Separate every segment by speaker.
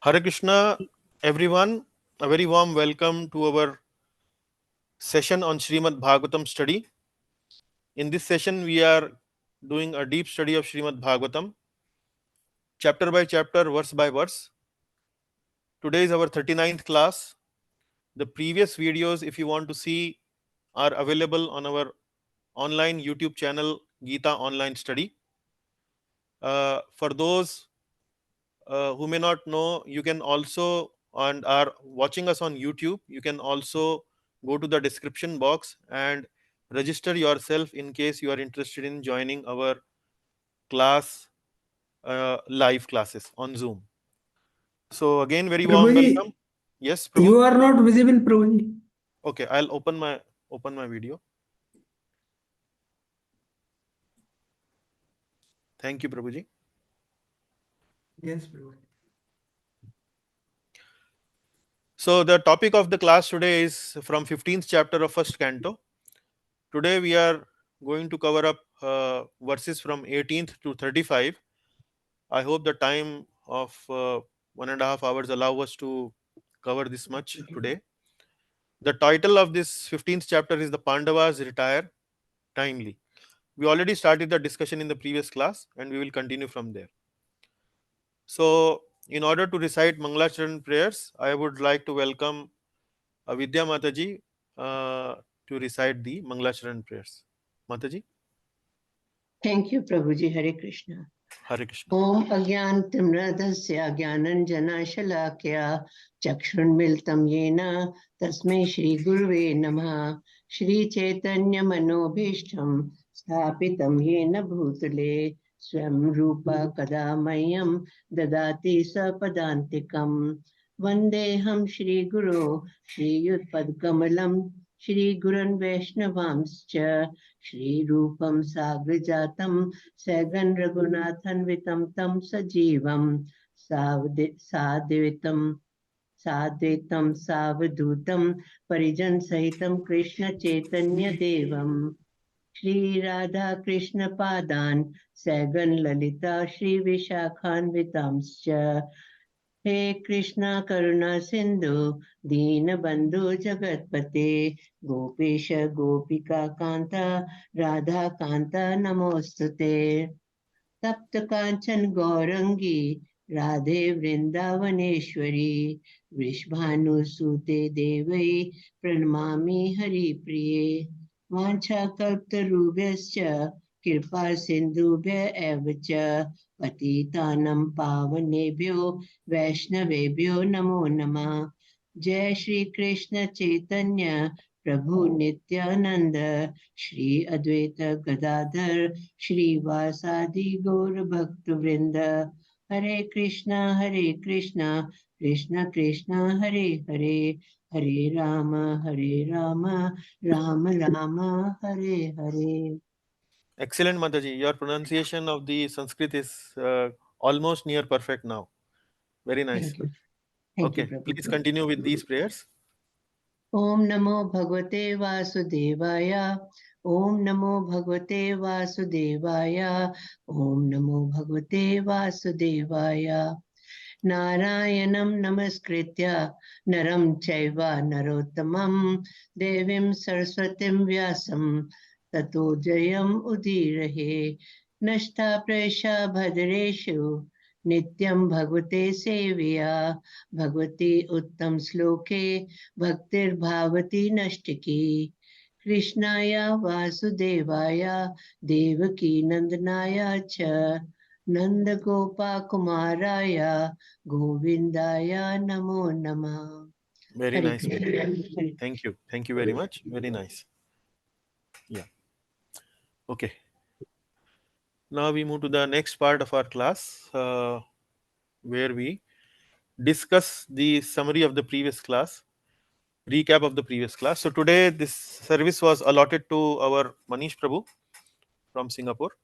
Speaker 1: Hare Krishna, everyone. A very warm welcome to our session on Srimad Bhagavatam study. In this session, we are doing a deep study of Srimad Bhagavatam, chapter by chapter, verse by verse. Today is our 39th class. The previous videos, if you want to see, are available on our online YouTube channel, Gita Online Study. For those who may not know, you can also and are watching us on YouTube, you can also go to the description box and register yourself in case you are interested in joining our class, live classes on Zoom. So again, very warm welcome.
Speaker 2: Prabhuji,
Speaker 1: Yes, Prabhu.
Speaker 2: you are not visible, Prabhuji.
Speaker 1: Okay, I'll open my video. Thank you, Prabhuji.
Speaker 2: Yes, Prabhuji.
Speaker 1: So the topic of the class today is from 15th chapter of first canto. Today we are going to cover up verses from 18th to 35. I hope the time of 1.5 hours allow us to cover this much today. The title of this 15th chapter is The Pandavas Retire Timely. We already started the discussion in the previous class and we will continue from there. So, in order to recite Mangalacharan prayers, I would like to welcome Vidya Mataji to recite the Mangalacharan prayers. Mataji,
Speaker 3: Thank you, Prabhuji. Hare Krishna.
Speaker 1: Hare Krishna.
Speaker 3: Om Agyantimradhasya Gyananjanashalakya Chakshunmiltam Yena Tasmai Shri Guruve Namaha Shri Chaitanya Manobhishtam Sthapitam Yena Bhutale Swam Rupa Kadamayam Dadati Sapadantikam Vandeham Shri Guru Shri Yutpadkamalam Shri Gurun Vaishnavamscha Shri Rupam Sagrajatam Sagan Raghunathanvitam tam sajivam sadvitam savadutam parijan sahitam Krishna Chaitanya Devam Shri Radha Krishna Padan Sagan Lalita Shri Vishakhanvitamscha He Krishna Karuna Sindhu Dina Bandhu Jagatpate Gopesha Gopika Kanta Radha Kanta Namostute तप्त कांचन गौरंगी राधे वृंदावनेश्वरी वृषभानुसुते देवै प्रणमामि हरिप्रिये वाञ्छाकल्पतरुभ्यश्च कृपा सिन्धुभ्य एव च पतितानं पावनेभ्यो वैष्णवेभ्यो नमो नमः जय श्री कृष्ण चैतन्य प्रभु नित्यानंद श्री अद्वैत गदाधर श्रीवासादि गौर भक्त वृंद हरे Krishna Krishna Krishna Hare Hare Hare Ram Ram Ram Hare Hare.
Speaker 1: Excellent, Mataji. Your pronunciation of the Sanskrit is almost near perfect now. Very nice.
Speaker 3: Thank you,
Speaker 1: Okay,
Speaker 3: Prabhu.
Speaker 1: please continue with these prayers.
Speaker 3: Om Namo Bhagavate Vasudevaya. Om Namo Bhagavate Vasudevaya. Om Namo Bhagavate Vasudevaya. Narayanam Namaskritya Naram Chaiva Narottamam Devim Saraswatim Vyasam Tato Jayam Udirahe Nashta Presha Bhadreshu Nityam Bhagavate Seviya Bhagavati Uttam Sloke Bhaktir Bhavati Nashtiki Krishnaya Vasudevaya Devaki Nandanaya Cha Nanda Gopa Kumaraya Govindaya Namo Nama.
Speaker 1: Very nice. Thank you. Thank you very much. Very nice. Yeah. Okay. Now we move to the next part of our class where we discuss the summary of the previous class, recap of the previous class. So today this service was allotted to our Manish Prabhu from Singapore.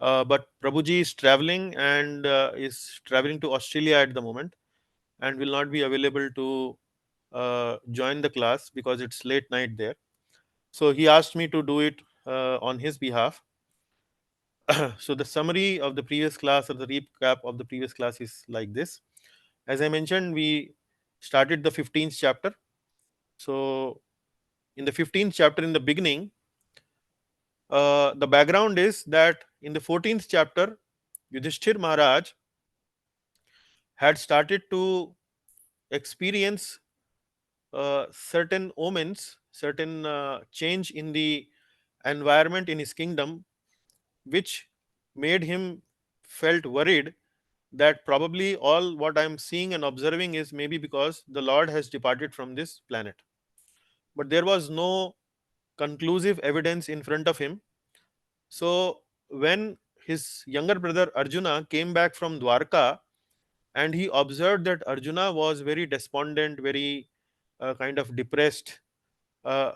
Speaker 1: But Prabhuji is traveling and is traveling to Australia at the moment and will not be available to join the class because it's late night there. So he asked me to do it on his behalf. So the summary of the previous class or the recap of the previous class is like this. As I mentioned, we started the 15th chapter. So, in the 15th chapter, in the beginning, the background is that in the 14th chapter, Yudhishthir Maharaj had started to experience certain omens, certain change in the environment in his kingdom, which made him felt worried that probably all what I am seeing and observing is maybe because the Lord has departed from this planet. But there was no conclusive evidence in front of him. So when his younger brother Arjuna came back from Dwarka and he observed that Arjuna was very despondent, very kind of depressed,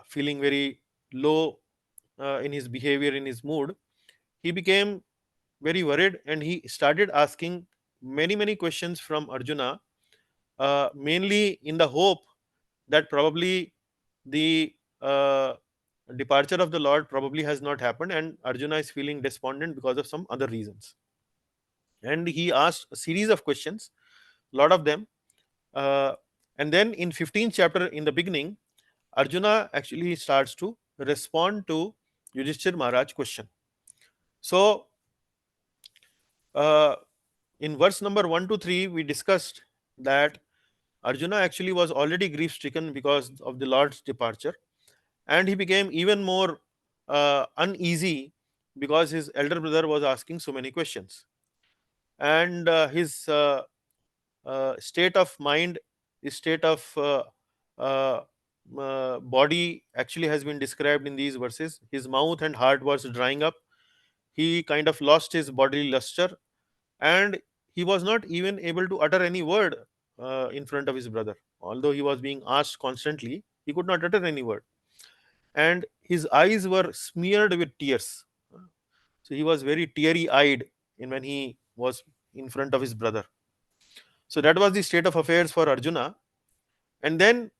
Speaker 1: feeling very low in his behavior, in his mood, he became very worried and he started asking many questions from Arjuna, mainly in the hope that probably the departure of the Lord probably has not happened and Arjuna is feeling despondent because of some other reasons. And he asked a series of questions, lot of them. Uh, and then in 15th chapter, in the beginning, Arjuna actually starts to respond to Yudhishthir Maharaj question. So, uh, in verse number 1 to 3, we discussed that Arjuna actually was already grief stricken because of the Lord's departure, and he became even more uneasy because his elder brother was asking so many questions. And his state of mind, his state of uh, body actually has been described in these verses. His mouth and heart was drying up. He kind of lost his bodily luster, and he was not even able to utter any word in front of his brother. Although he was being asked constantly, he could not utter any word, and his eyes were smeared with tears. So he was very teary eyed in when he was in front of his brother. So that was the state of affairs for Arjuna. And then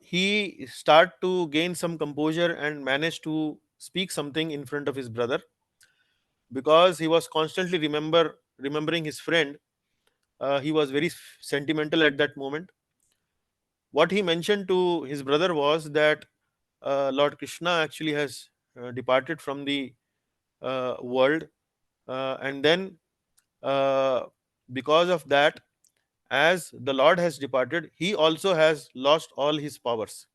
Speaker 1: he start to gain some composure and managed to speak something in front of his brother, because he was constantly remembering his friend. He was very sentimental at that moment. What he mentioned to his brother was that Lord Krishna actually has departed from the world, and then uh, because of that, as the Lord has departed, he also has lost all his powers.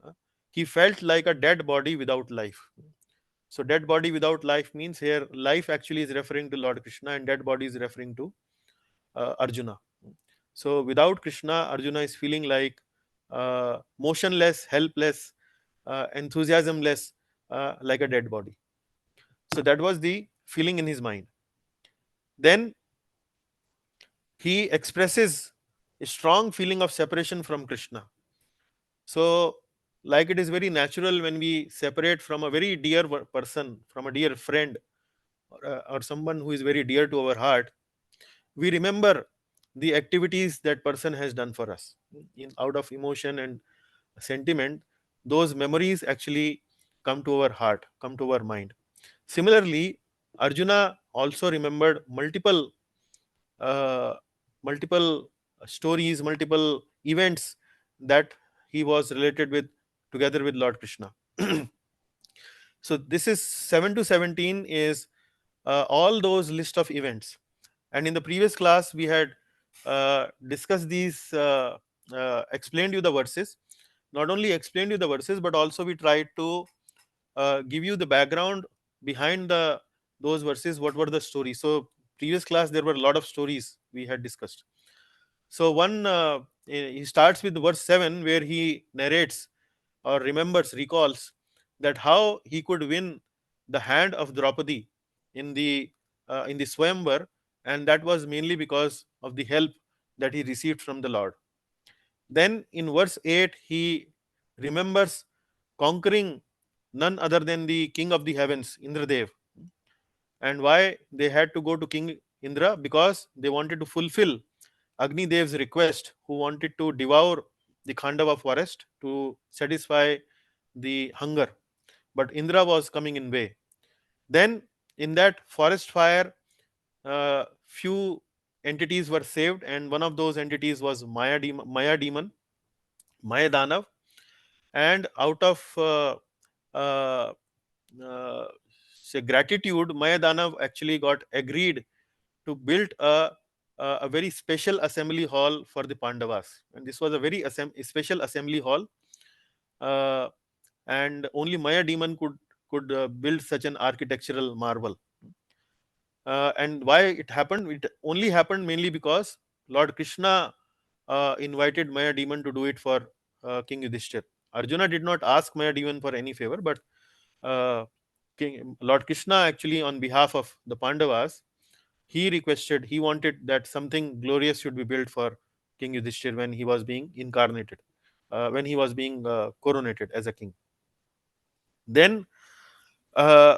Speaker 1: Uh, he felt like a dead body without life. So dead body without life means here life actually is referring to Lord Krishna and dead body is referring to Arjuna. So without Krishna, Arjuna is feeling like motionless, helpless, enthusiasmless, like a dead body. So that was the feeling in his mind. Then he expresses a strong feeling of separation from Krishna. So, like it is very natural when we separate from a very dear person, from a dear friend, or someone who is very dear to our heart, we remember the activities that person has done for us. Out of emotion and sentiment, those memories actually come to our heart, come to our mind. Similarly, Arjuna also remembered uh, multiple stories, multiple events that he was related with together with Lord Krishna. So this is 7 to 17 is all those list of events, and in the previous class we had discussed these, explained you the verses. Not only explained you the verses, but also we tried to give you the background behind those verses. What were the stories? So previous class there were a lot of stories we had discussed. So one, he starts with verse 7 where he narrates or remembers, recalls that how he could win the hand of Draupadi in the Swayamvar, and that was mainly because of the help that he received from the Lord. Then in verse 8 he remembers conquering none other than the king of the heavens, Indradev. And why they had to go to King Indra? Because they wanted to fulfill Agni Dev's request, who wanted to devour the Khandava forest to satisfy the hunger. But Indra was coming in way. Then in that forest fire, few entities were saved, and one of those entities was Maya demon, Maya Danav. And out of uh, uh, say gratitude, Maya Danav actually got agreed to build a very special assembly hall for the Pandavas, and this was a very special assembly hall, uh, and only Maya demon could build such an architectural marvel. And why it happened? It only happened mainly because Lord Krishna invited Maya demon to do it for King Yudhishthir. Arjuna did not ask Maya demon for any favor, but uh, Lord Krishna actually, on behalf of the Pandavas, he wanted that something glorious should be built for King Yudhishthir when he was being incarnated, when he was being coronated as a king. Then uh,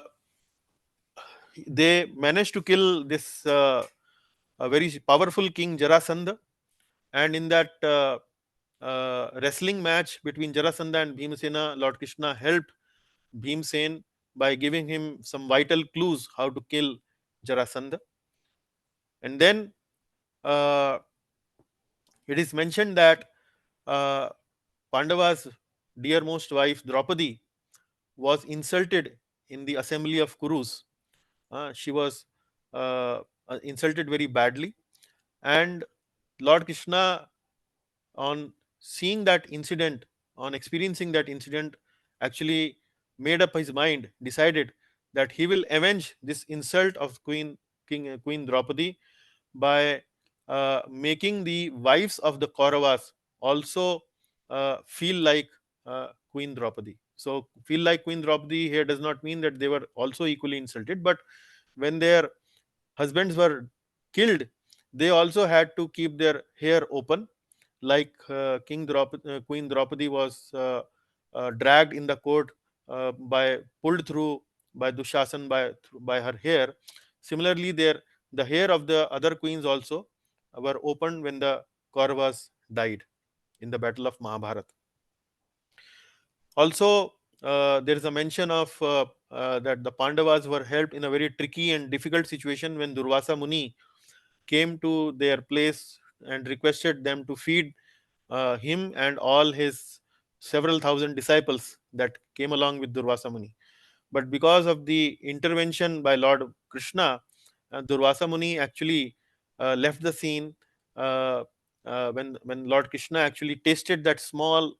Speaker 1: they managed to kill this a very powerful king Jarasandha, and in that wrestling match between Jarasandha and Bhimasena, Lord Krishna helped Bhimsen by giving him some vital clues how to kill Jarasandha. And then uh, it is mentioned that uh, Pandava's dearmost wife Draupadi was insulted in the assembly of Kurus. She was insulted very badly, and Lord Krishna, on seeing that incident, on experiencing that incident, actually made up his mind, decided that he will avenge this insult of Queen Draupadi by making the wives of the Kauravas also feel like Queen Draupadi. So, feel like Queen Draupadi here does not mean that they were also equally insulted, but when their husbands were killed, they also had to keep their hair open, like Queen Draupadi was dragged in the court by pulled through by Dushasan by her hair. Similarly, the hair of the other queens also were opened when the Kauravas died in the battle of Mahabharata. Also, there is a mention of that the Pandavas were helped in a very tricky and difficult situation when Durvasa Muni came to their place and requested them to feed him and all his several thousand disciples that came along with Durvasa Muni. But because of the intervention by Lord Krishna, Durvasa Muni actually left the scene when Lord Krishna actually tasted that small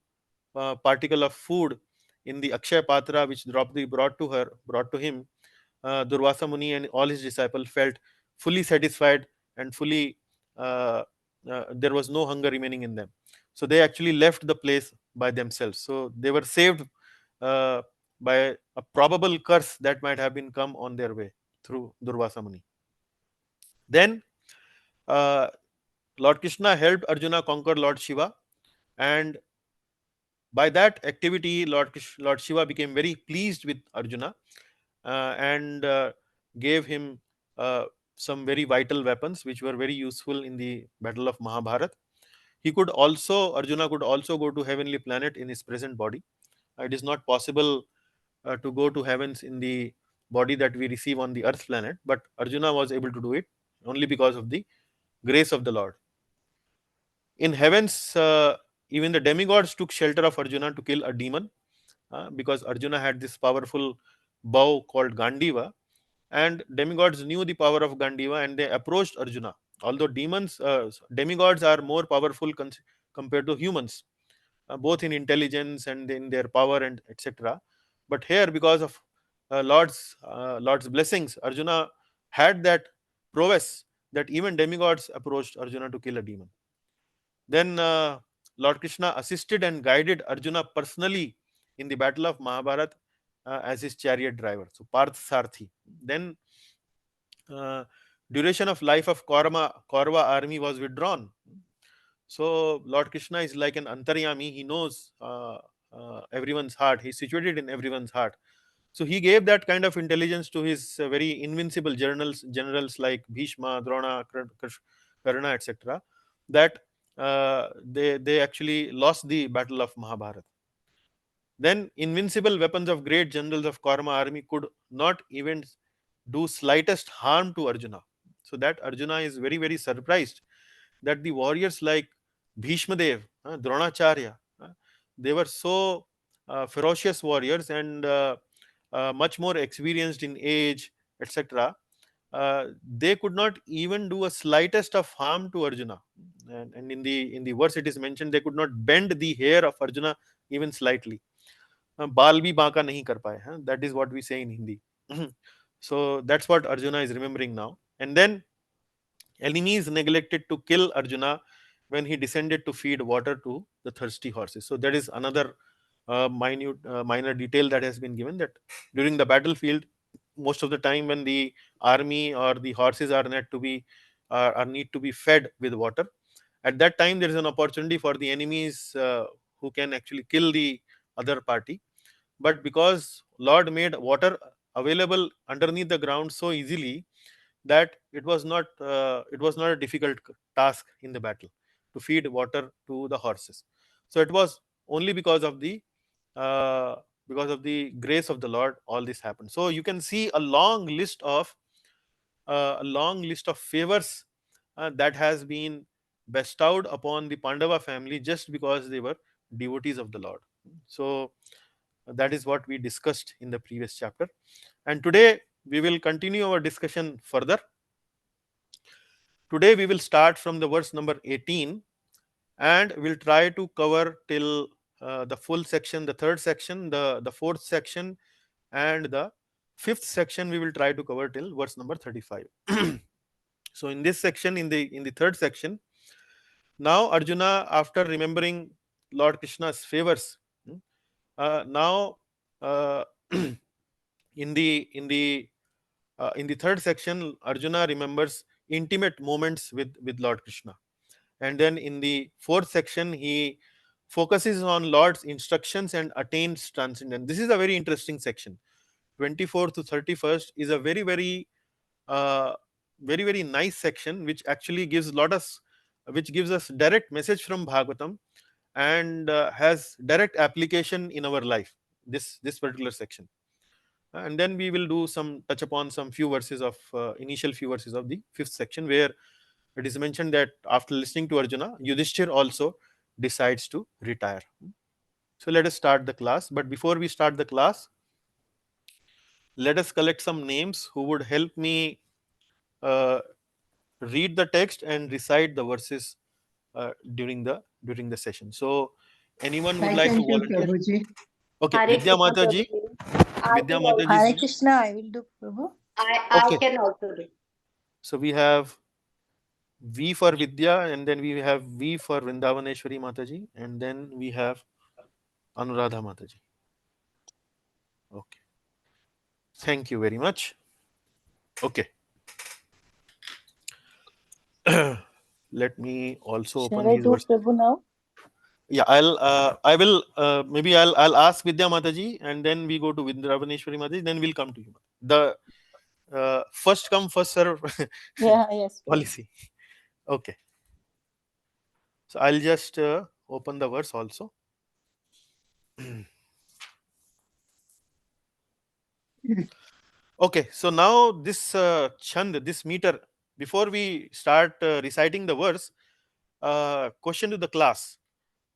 Speaker 1: particle of food in the Akshay Patra which Draupadi brought to him. Durvasa Muni and all his disciples felt fully satisfied and fully there was no hunger remaining in them. So they actually left the place by themselves. So they were saved uh, by a probable curse that might have been come on their way through Durvasa Muni. Then uh, Lord Krishna helped Arjuna conquer Lord Shiva, and by that activity, Lord Shiva became very pleased with Arjuna and gave him uh, some very vital weapons which were very useful in the battle of Mahabharata. Arjuna could also go to heavenly planet in his present body. It is not possible to go to heavens in the body that we receive on the earth planet, but Arjuna was able to do it only because of the grace of the Lord. In heavens, even the demigods took shelter of Arjuna to kill a demon because Arjuna had this powerful bow called Gandiva, and demigods knew the power of Gandiva and they approached Arjuna. Although demigods are more powerful compared to humans, both in intelligence and in their power and etc. But here, because of Lord's blessings, Arjuna had that prowess that even demigods approached Arjuna to kill a demon. Then Lord Krishna assisted and guided Arjuna personally in the battle of Mahabharata as his chariot driver. So Parth Sarthi. Then uh, duration of life of Kaurava army was withdrawn. So Lord Krishna is like an antaryami. He knows everyone's heart. He's situated in everyone's heart. So he gave that kind of intelligence to his very invincible generals like Bhishma, Drona, Karna, etc. That they actually lost the battle of Mahabharata. Then invincible weapons of great generals of Karma army could not even do slightest harm to Arjuna. So that Arjuna is very, very surprised that the warriors like Bhishma Dev, Dronacharya, they were so ferocious warriors and much more experienced in age, etc. They could not even do a slightest of harm to Arjuna. And in the verse it is mentioned they could not bend the hair of Arjuna even slightly. बाल भी बांका नहीं कर पाए. That is what we say in Hindi. So that's what Arjuna is remembering now. And then enemies neglected to kill Arjuna when he descended to feed water to the thirsty horses. So that is another minor detail that has been given, that during the battlefield, most of the time when the army or the horses are need to be fed with water, at that time there is an opportunity for the enemies who can actually kill the other party. But because Lord made water available underneath the ground so easily, that it was not a difficult task in the battle to feed water to the horses. So it was only uh, because of the grace of the Lord all this happened. So you can see a long list of favors that has been bestowed upon the Pandava family just because they were devotees of the Lord. So that is what we discussed in the previous chapter, and today we will continue our discussion further. Today we will start from the verse number 18 and we'll try to cover till the full section, the third section, the fourth section, and the fifth section we will try to cover till verse number 35. So in this section, in the third section, now Arjuna, after remembering Lord Krishna's favors, now uh, in the third section, Arjuna remembers intimate moments with Lord Krishna. And then in the fourth section, he focuses on Lord's instructions and attains transcendence. This is a very interesting section. 24 to 31st is a uh, very nice section, which actually which gives us direct message from Bhagavatam and has direct application in our life. This particular section, and then we will do some touch upon some few verses of initial few verses of the fifth section, where it is mentioned that after listening to Arjuna, Yudhishthir also decides to retire. So let us start the class. But before we start the class, let us collect some names who would help me uh, read the text and recite the verses during the session. So anyone would
Speaker 3: I
Speaker 1: like to
Speaker 3: can do,
Speaker 1: volunteer?
Speaker 3: Prabhuji.
Speaker 1: Okay,
Speaker 4: Hare
Speaker 1: Vidya
Speaker 4: Krishna
Speaker 1: Mata ji.
Speaker 4: Prabhu. I
Speaker 1: Vidya
Speaker 4: will
Speaker 1: Mata ji
Speaker 4: also
Speaker 1: is
Speaker 5: Hare
Speaker 1: here.
Speaker 5: Krishna, I will do Prabhu.
Speaker 4: I
Speaker 1: Okay,
Speaker 4: can also do.
Speaker 1: so we have V for Vidya, and then we have V for Vrindavaneshwari Mataji, and then we have Anuradha Mataji. Okay, thank you very much. Okay, let me also open
Speaker 5: Shall I
Speaker 1: these
Speaker 5: do
Speaker 1: verses.
Speaker 5: Prabhu now?
Speaker 1: Yeah, I will, maybe I'll ask Vidya Mataji, and then we go to Vrindavaneshwari Mataji, then we'll come to you. The first come, first serve
Speaker 5: Yeah, yes, Prabhu.
Speaker 1: policy. Okay, so I'll just open the verse also. Okay, so now this chand, this meter, before we start reciting the verse, question to the class: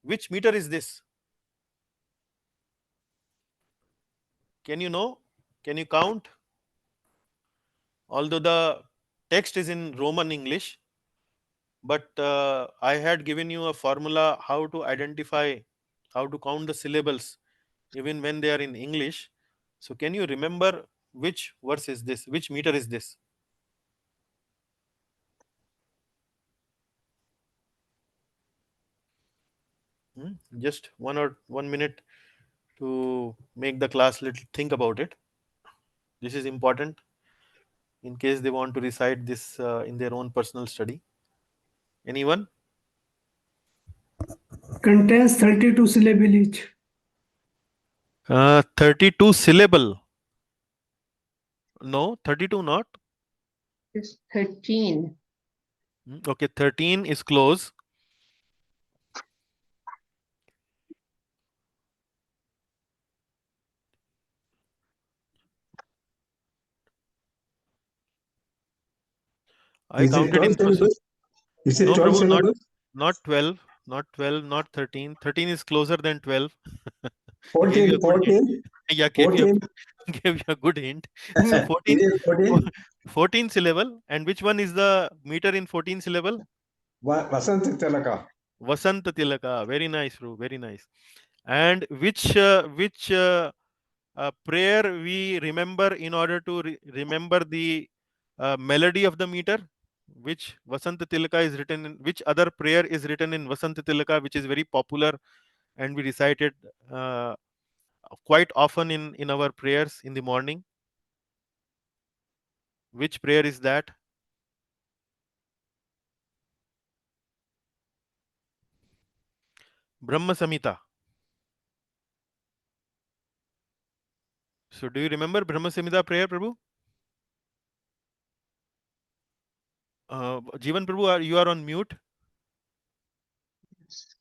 Speaker 1: which meter is this? Can you know? Can you count? Although the text is in Roman English, but I had given you a formula how to identify, how to count the syllables even when they are in English. So can you remember which verse is this? Which meter is this? Just 1 minute to make the class little think about it. This is important in case they want to recite this in their own personal study. Anyone?
Speaker 2: Contains 32 syllable each.
Speaker 1: 32 syllable. No, 32 not.
Speaker 3: It's 13.
Speaker 1: Okay, 13 is close. I
Speaker 4: Is it
Speaker 1: counted
Speaker 4: 12
Speaker 1: in those.
Speaker 4: syllables? Is it
Speaker 1: No,
Speaker 4: 12
Speaker 1: Prabhu,
Speaker 4: syllables?
Speaker 1: not 12, not 12, not 13. 13 is closer than 12. I gave you
Speaker 4: 14,
Speaker 1: a good hint.
Speaker 4: 14,
Speaker 1: Yeah, gave you
Speaker 4: 14.
Speaker 1: gave you a good hint. So
Speaker 4: Is
Speaker 1: 14,
Speaker 4: it 14?
Speaker 1: 14 syllable. And which one is the meter in 14 syllable?
Speaker 4: Vasant Tilaka.
Speaker 1: Vasanta Tilaka. Very nice, bro. Very nice. And which prayer we remember in order to remember the melody of the meter? Which Vasanta Tilaka is written in? Which other prayer is written in Vasanta Tilaka, which is very popular and we recite it quite often in our prayers in the morning? Which prayer is that? Brahma Samhita. So do you remember Brahma Samhita prayer, Prabhu? Jivan Prabhu, you are on mute.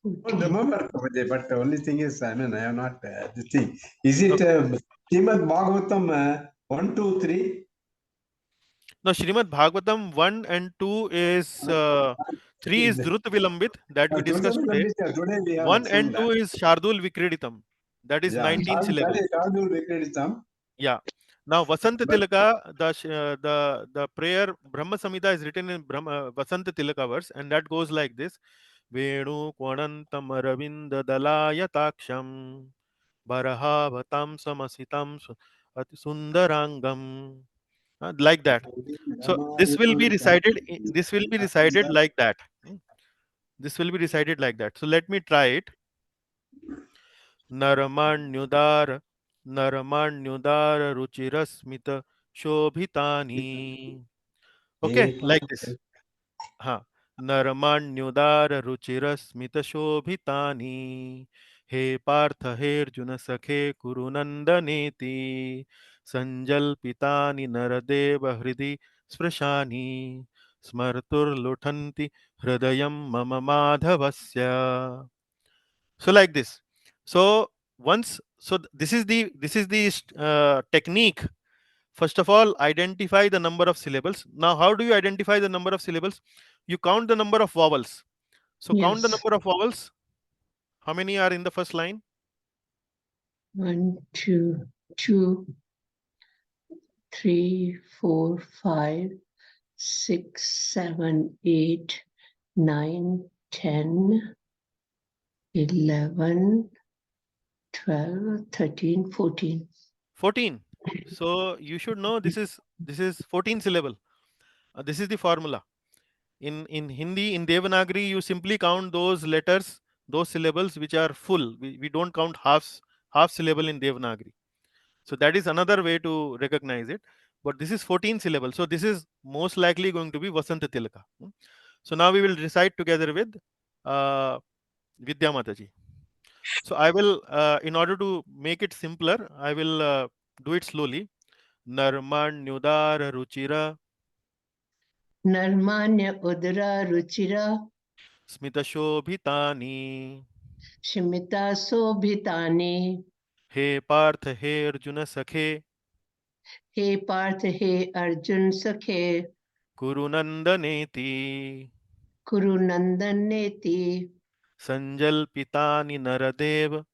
Speaker 4: I don't remember, Prabhuji, but the only thing is, I mean, I have not the thing. Is it Srimad Bhagavatam 1, 2, 3?
Speaker 1: No, Srimad Bhagavatam 1 and 2 is 3 is Drut Vilambit that we discussed today.
Speaker 4: Today we have
Speaker 1: 1 and
Speaker 4: similar.
Speaker 1: 2 is Shardul Vikriditam. That is
Speaker 4: Yeah,
Speaker 1: 19 syllable.
Speaker 4: Shardul Vikriditam.
Speaker 1: Yeah. Now Vasanta
Speaker 4: But
Speaker 1: Tilaka, the prayer Brahma Samhita is written in Vasanta Tilaka verse, and that goes like this: Venu Kwanantam Aravinda Dalaya Taksham Barahavatam Samasitam Sundarangam. Like that. So this will be recited. This will be recited like that. This will be recited like that. So let me try it. Naramanyudar, Naramanyudar Ruchirasmita Shobhitani. Okay, like this. हाँ नरमान्युदार रुचिरस्मित शोभितानि हे पार्थ हे अर्जुन सखे कुरुनंदनेति संजल्पितानि नरदेव हृदि स्पृशानि स्मर्तुर्लुठन्ति हृदयं मम माधवस्य. So like this. So once, so this is the technique. First of all, identify the number of syllables. Now, how do you identify the number of syllables? You count the number of vowels. So count the
Speaker 3: Yes.
Speaker 1: number of vowels. How many are in the first line?
Speaker 3: 1, 2, 2, 3, 4, 5, 6, 7, 8, 9, 10, 11, 12, 13, 14.
Speaker 1: 14. So you should know this is 14 syllable. This is the formula. In Hindi, in Devanagari, you simply count those letters, those syllables which are full. We don't count half syllable in Devanagari. So that is another way to recognize it. But this is 14 syllable. So this is most likely going to be Vasanta Tilaka. So now we will recite together with Vidya Mataji. So I will, in order to make it simpler, I will do it slowly. Narmanyudara Ruchira
Speaker 3: Narmanya Udara Ruchira
Speaker 1: Smita Shobhitani
Speaker 3: Shimita Sobhitani.
Speaker 1: He Partha He Arjuna Sakhe
Speaker 3: He Parth He Arjun Sakhe
Speaker 1: Kurunandaneti
Speaker 3: Kuru Nandaneti
Speaker 1: Sanjalpitani Naradev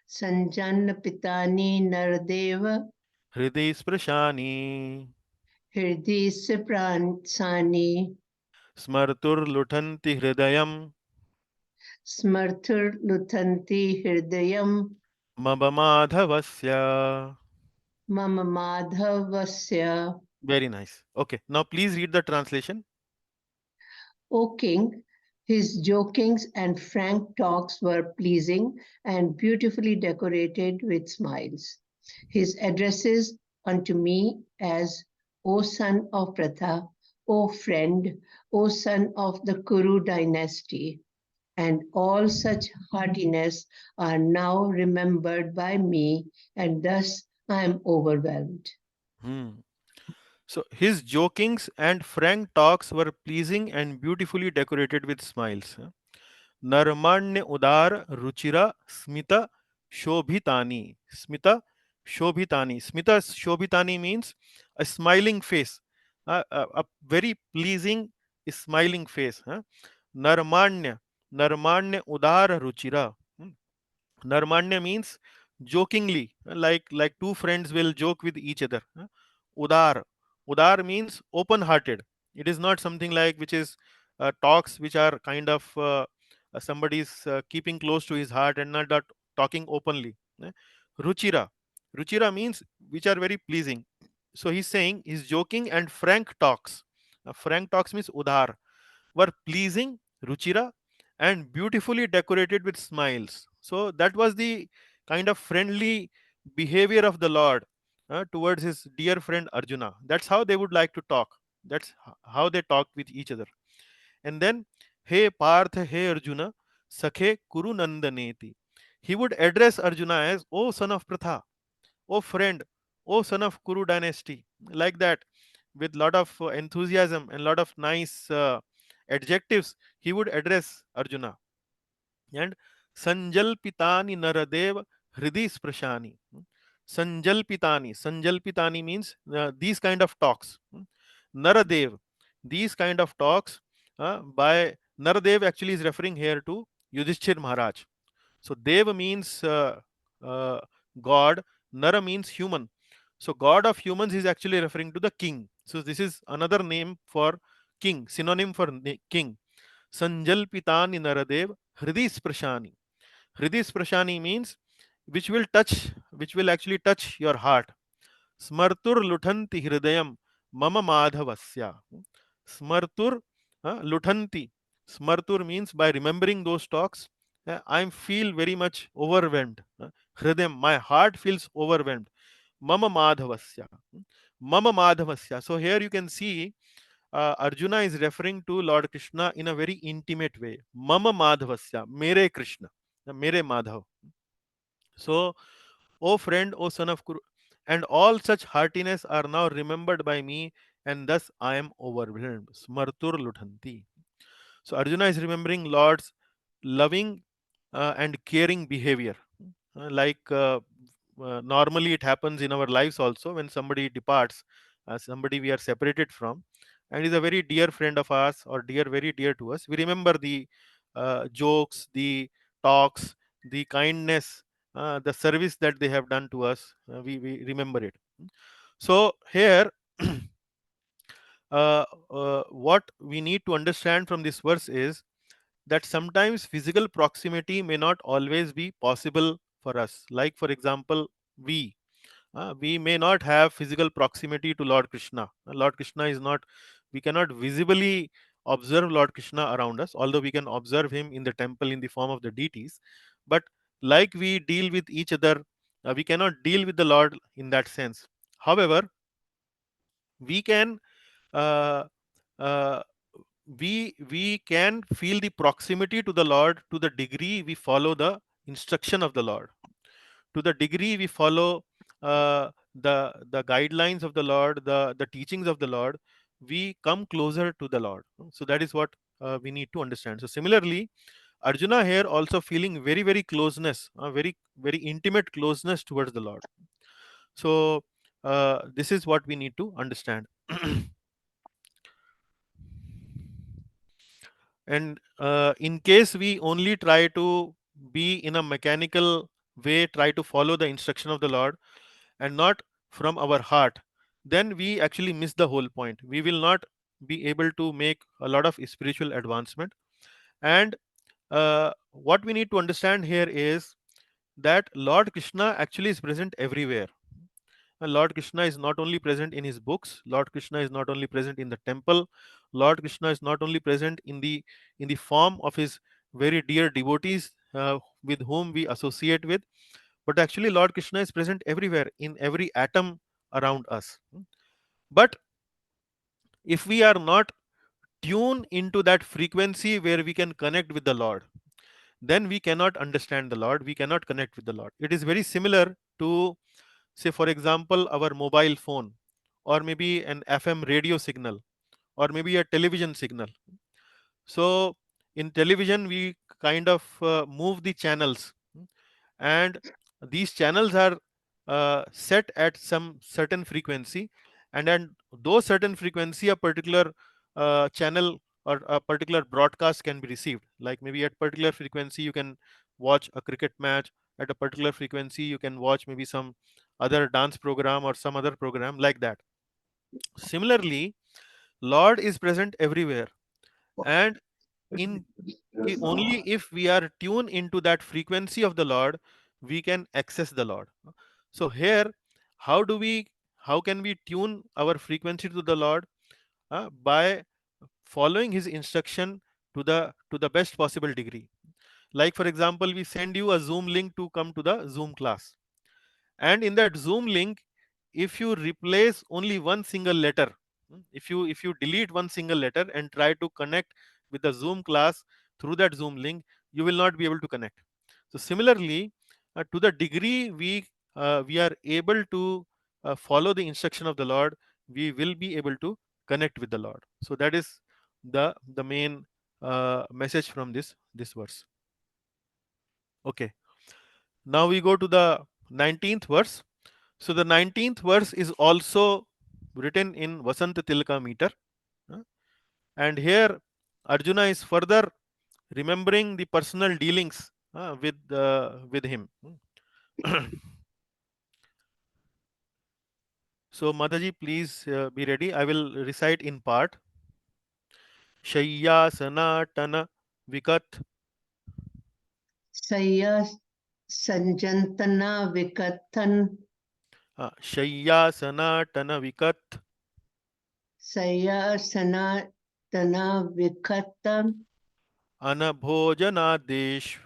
Speaker 3: Sanjan Pitani Nardeva
Speaker 1: Hriday Sprashani
Speaker 3: Hirdi Sani
Speaker 1: Smartur Lutanti Hridayam
Speaker 3: Smarthur Lutanti Hirdayam
Speaker 1: Mabamadhavasya.
Speaker 3: Mama Madhavasya.
Speaker 1: Very nice. Okay, now please read the translation.
Speaker 3: O king, his jokings and frank talks were pleasing and beautifully decorated with smiles. His addresses unto me as O son of Pratha, O friend, O son of the Kuru dynasty, and all such heartiness are now remembered by me, and thus I am overwhelmed.
Speaker 1: So his jokings and frank talks were pleasing and beautifully decorated with smiles. Narmanya Udar Ruchira Smita Shobhitani. Smita Shobhitani. Smita Shobhitani means a smiling face. a very pleasing, smiling face. Narmanya, Narmanya Udara Ruchira. Narmanya means jokingly, like two friends will joke with each other. Udar, Udar means open-hearted. It is not something like which is talks which are kind of somebody is keeping close to his heart and not that talking openly. Ruchira, Ruchira means which are very pleasing. So he's saying he's joking and frank talks. Frank talks means Udar were pleasing, Ruchira, and beautifully decorated with smiles. So that was the kind of friendly behavior of the Lord towards his dear friend Arjuna. That's how they would like to talk. That's how they talked with each other. And then, Hey Partha, Hey Arjuna, Sakhe Kuru Nandaneti. He would address Arjuna as, O son of Pratha, O friend, O son of Kuru dynasty, like that, with lot of enthusiasm and lot of nice adjectives, he would address Arjuna. And Sanjalpitani Naradev Hridi Sprashani. Sanjalpitani means these kind of talks. Naradev, these kind of talks by Naradev actually is referring here to Yudhishthir Maharaj. So Dev means uh, God, Nara means human. So God of humans is actually referring to the king. So this is another name for king, synonym for king. Sanjalpitani Naradev Hridi Sprashani. Hridi Sprashani means which will actually touch your heart. Smartur Luthanti Hridayam Mama Madhavasya. Smartur Luthanti. Smartur means by remembering those talks, I feel very much overwhelmed. Hridayam, my heart feels overwhelmed. Mama Madhavasya. Mama Madhavasya. So here you can see Arjuna is referring to Lord Krishna in a very intimate way. Mama Madhavasya, Mere Krishna, Mere Madhav. So, O friend, O son of Kuru, and all such heartiness are now remembered by me, and thus I am overwhelmed. Smartur Luthanti. So, Arjuna is remembering Lord's loving and caring behavior. Normally it happens in our lives also when somebody departs, somebody we are separated from, and is a very dear friend of ours or very dear to us. We remember the jokes, the talks, the kindness, the service that they have done to us. We remember it. So here, what we need to understand from this verse is that sometimes physical proximity may not always be possible for us. Like, for example, we may not have physical proximity to Lord Krishna. Lord Krishna is not, we cannot visibly observe Lord Krishna around us, although we can observe him in the temple in the form of the deities. But like we deal with each other, we cannot deal with the Lord in that sense. However, we can uh, uh, we can feel the proximity to the Lord to the degree we follow the instruction of the Lord, to the degree we follow the guidelines of the Lord, the teachings of the Lord, we come closer to the Lord. So that is what we need to understand. So similarly, Arjuna here also feeling very closeness, very intimate closeness towards the Lord. So this is what we need to understand. And in case we only try to be in a mechanical way, try to follow the instruction of the Lord and not from our heart, then we actually miss the whole point. We will not be able to make a lot of spiritual advancement. And what we need to understand here is that Lord Krishna actually is present everywhere. And Lord Krishna is not only present in his books, Lord Krishna is not only present in the temple, Lord Krishna is not only present in the form of his very dear devotees with whom we associate with, but actually Lord Krishna is present everywhere in every atom around us. But if we are not tuned into that frequency where we can connect with the Lord, then we cannot understand the Lord, we cannot connect with the Lord. It is very similar to, say, for example, our mobile phone, or maybe an FM radio signal, or maybe a television signal. So in television we kind of move the channels, and these channels are set at some certain frequency, and then those certain frequency, a particular channel or a particular broadcast can be received. Like maybe at particular frequency you can watch a cricket match, at a particular frequency you can watch maybe some other dance program or some other program, like that. Similarly, Lord is present everywhere, and in only if we are tuned into that frequency of the Lord, we can access the Lord. So here, how do we, how can we tune our frequency to the Lord? By following his instruction to the best possible degree. Like for example, we send you a Zoom link to come to the Zoom class, and in that Zoom link, if you replace only one single letter, if you delete one single letter and try to connect with the Zoom class through that Zoom link, you will not be able to connect. So similarly, to the degree we are able to follow the instruction of the Lord, we will be able to connect with the Lord. So that is the main message from this verse. Okay, now we go to the 19th verse. So the 19th verse is also written in Vasanta Tilaka meter. And here Arjuna is further remembering the personal dealings with him. So Mataji, please be ready. I will recite in part. Shayyasana vikat.
Speaker 3: Saya Sanjantana Vikathan.
Speaker 1: Shayyasana vikat.
Speaker 3: Saya Sanatana Vikatan.
Speaker 1: Anabhojanadesh.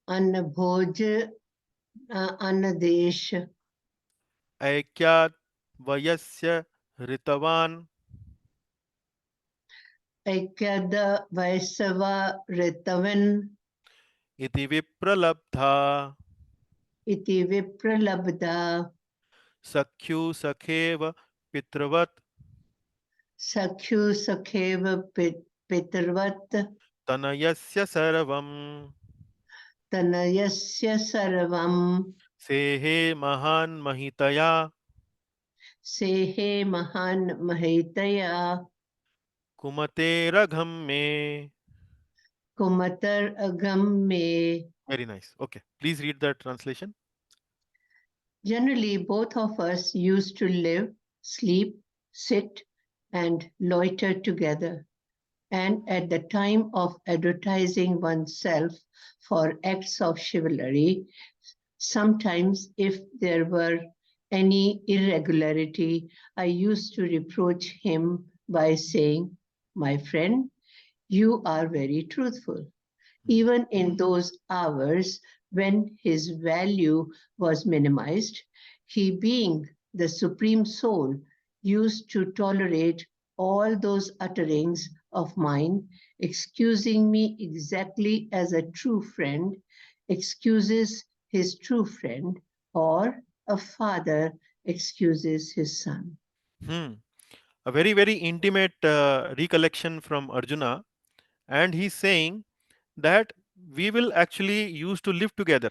Speaker 3: Anabhoj Anadesh.
Speaker 1: Aikyat vayasya ritavan.
Speaker 3: Aikyada Vaisava Ritavan.
Speaker 1: Iti vipralabdha.
Speaker 3: Iti Vipralabda.
Speaker 1: Sakhyu sakheva pitravat.
Speaker 3: Sakhyu Sakheva Pitarvat.
Speaker 1: Tanayasya sarvam.
Speaker 3: Tanayasya Sarvam.
Speaker 1: Sehe mahan mahitaya.
Speaker 3: Sehe Mahan Mahitaya.
Speaker 1: Kumate ragham me.
Speaker 3: Kumatar Agam Me.
Speaker 1: Very nice. Okay, please read the translation.
Speaker 3: Generally, both of us used to live, sleep, sit, and loiter together. And at the time of advertising oneself for acts of chivalry, sometimes if there were any irregularity, I used to reproach him by saying, "My friend, you are very truthful." Even in those hours when his value was minimized, he, being the Supreme Soul, used to tolerate all those utterings of mine, excusing me exactly as a true friend excuses his true friend, or a father excuses his son.
Speaker 1: A very, very intimate recollection from Arjuna, and he's saying that we will actually used to live together.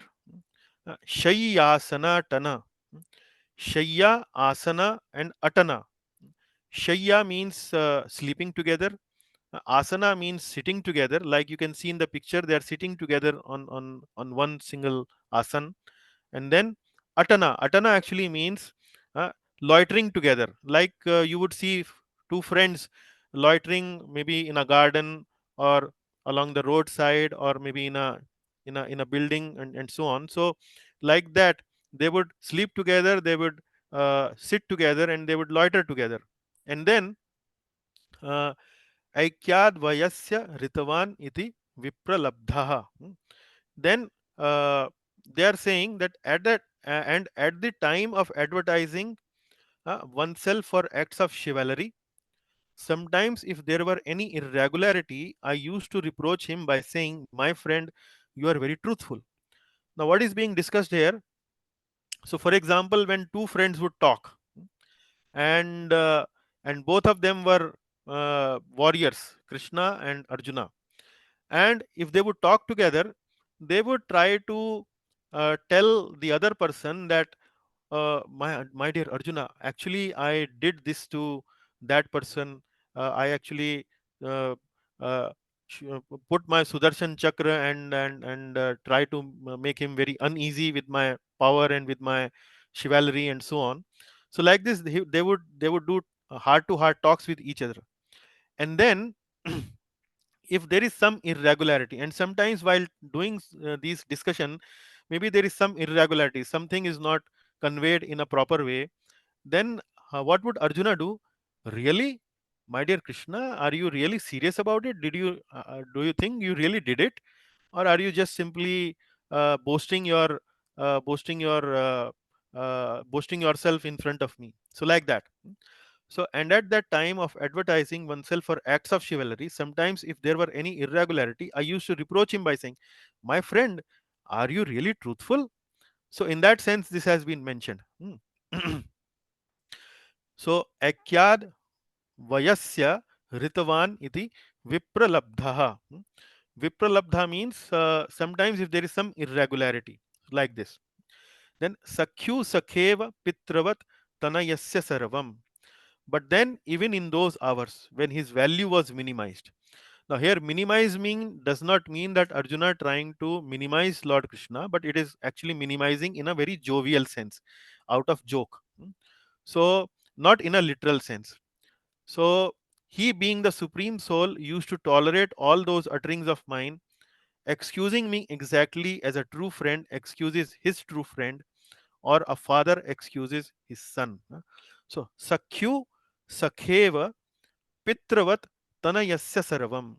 Speaker 1: Shayyasana tana. Shayya, asana, and atana. Shayya means sleeping together. Asana means sitting together. Like you can see in the picture, they are sitting together on one single asan. And then atana actually means uh, loitering together. Like you would see two friends loitering maybe in a garden or along the roadside or maybe in a building and so on. So like that, they would sleep together, they would sit together, and they would loiter together. And then uh, aikyadvayasya ritavan iti vipralabdhaha. Then they are saying that at the time of advertising oneself for acts of chivalry, sometimes if there were any irregularity, I used to reproach him by saying, "My friend, you are very truthful." Now, what is being discussed here? So, for example, when two friends would talk, and both of them were warriors, Krishna and Arjuna, and if they would talk together, they would try to tell the other person that my dear Arjuna, actually I did this to that person. I actually uh, uh, put my Sudarshan chakra and try to make him very uneasy with my power and with my chivalry and so on. So like this, they would do heart to heart talks with each other, and then if there is some irregularity, and sometimes while doing these discussion, maybe there is some irregularity, something is not conveyed in a proper way, then what would Arjuna do? Really, my dear Krishna, are you really serious about it? Did you do you think you really did it, or are you just simply boasting yourself in front of me? So like that. So, and at that time of advertising oneself for acts of chivalry, sometimes if there were any irregularity, I used to reproach him by saying, my friend, are you really truthful? So in that sense this has been mentioned. So akyad vayasya ritavan iti vipralabdha. Vipralabdha means sometimes if there is some irregularity like this, then sakyu sakheva pitravat tanayasya sarvam. But then even in those hours when his value was minimized, now here minimize mean does not mean that Arjuna trying to minimize Lord Krishna, but it is actually minimizing in a very jovial sense, out of joke. So not in a literal sense. So he, being the supreme soul, used to tolerate all those utterings of mine, excusing me exactly as a true friend excuses his true friend, or a father excuses his son. So Sakhyu Sakheva Pitravat Tanayasya Sarvam.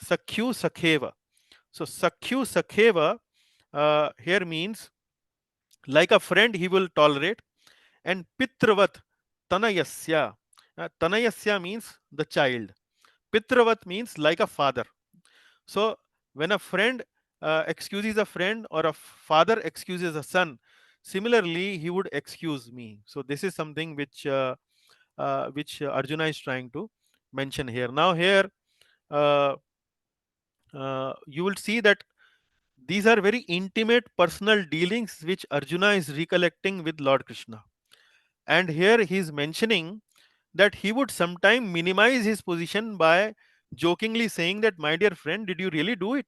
Speaker 1: Sakhyu Sakheva. So Sakhyu Sakheva here means like a friend he will tolerate, and Pitravat Tanayasya. Tanayasya means the child. Pitravat means like a father. So when a friend excuses a friend, or a father excuses a son, similarly he would excuse me. So this is something which Arjuna is trying to mention here. Now here uh, you will see that these are very intimate personal dealings which Arjuna is recollecting with Lord Krishna. And here he is mentioning that he would sometime minimize his position by jokingly saying that, my dear friend, did you really do it?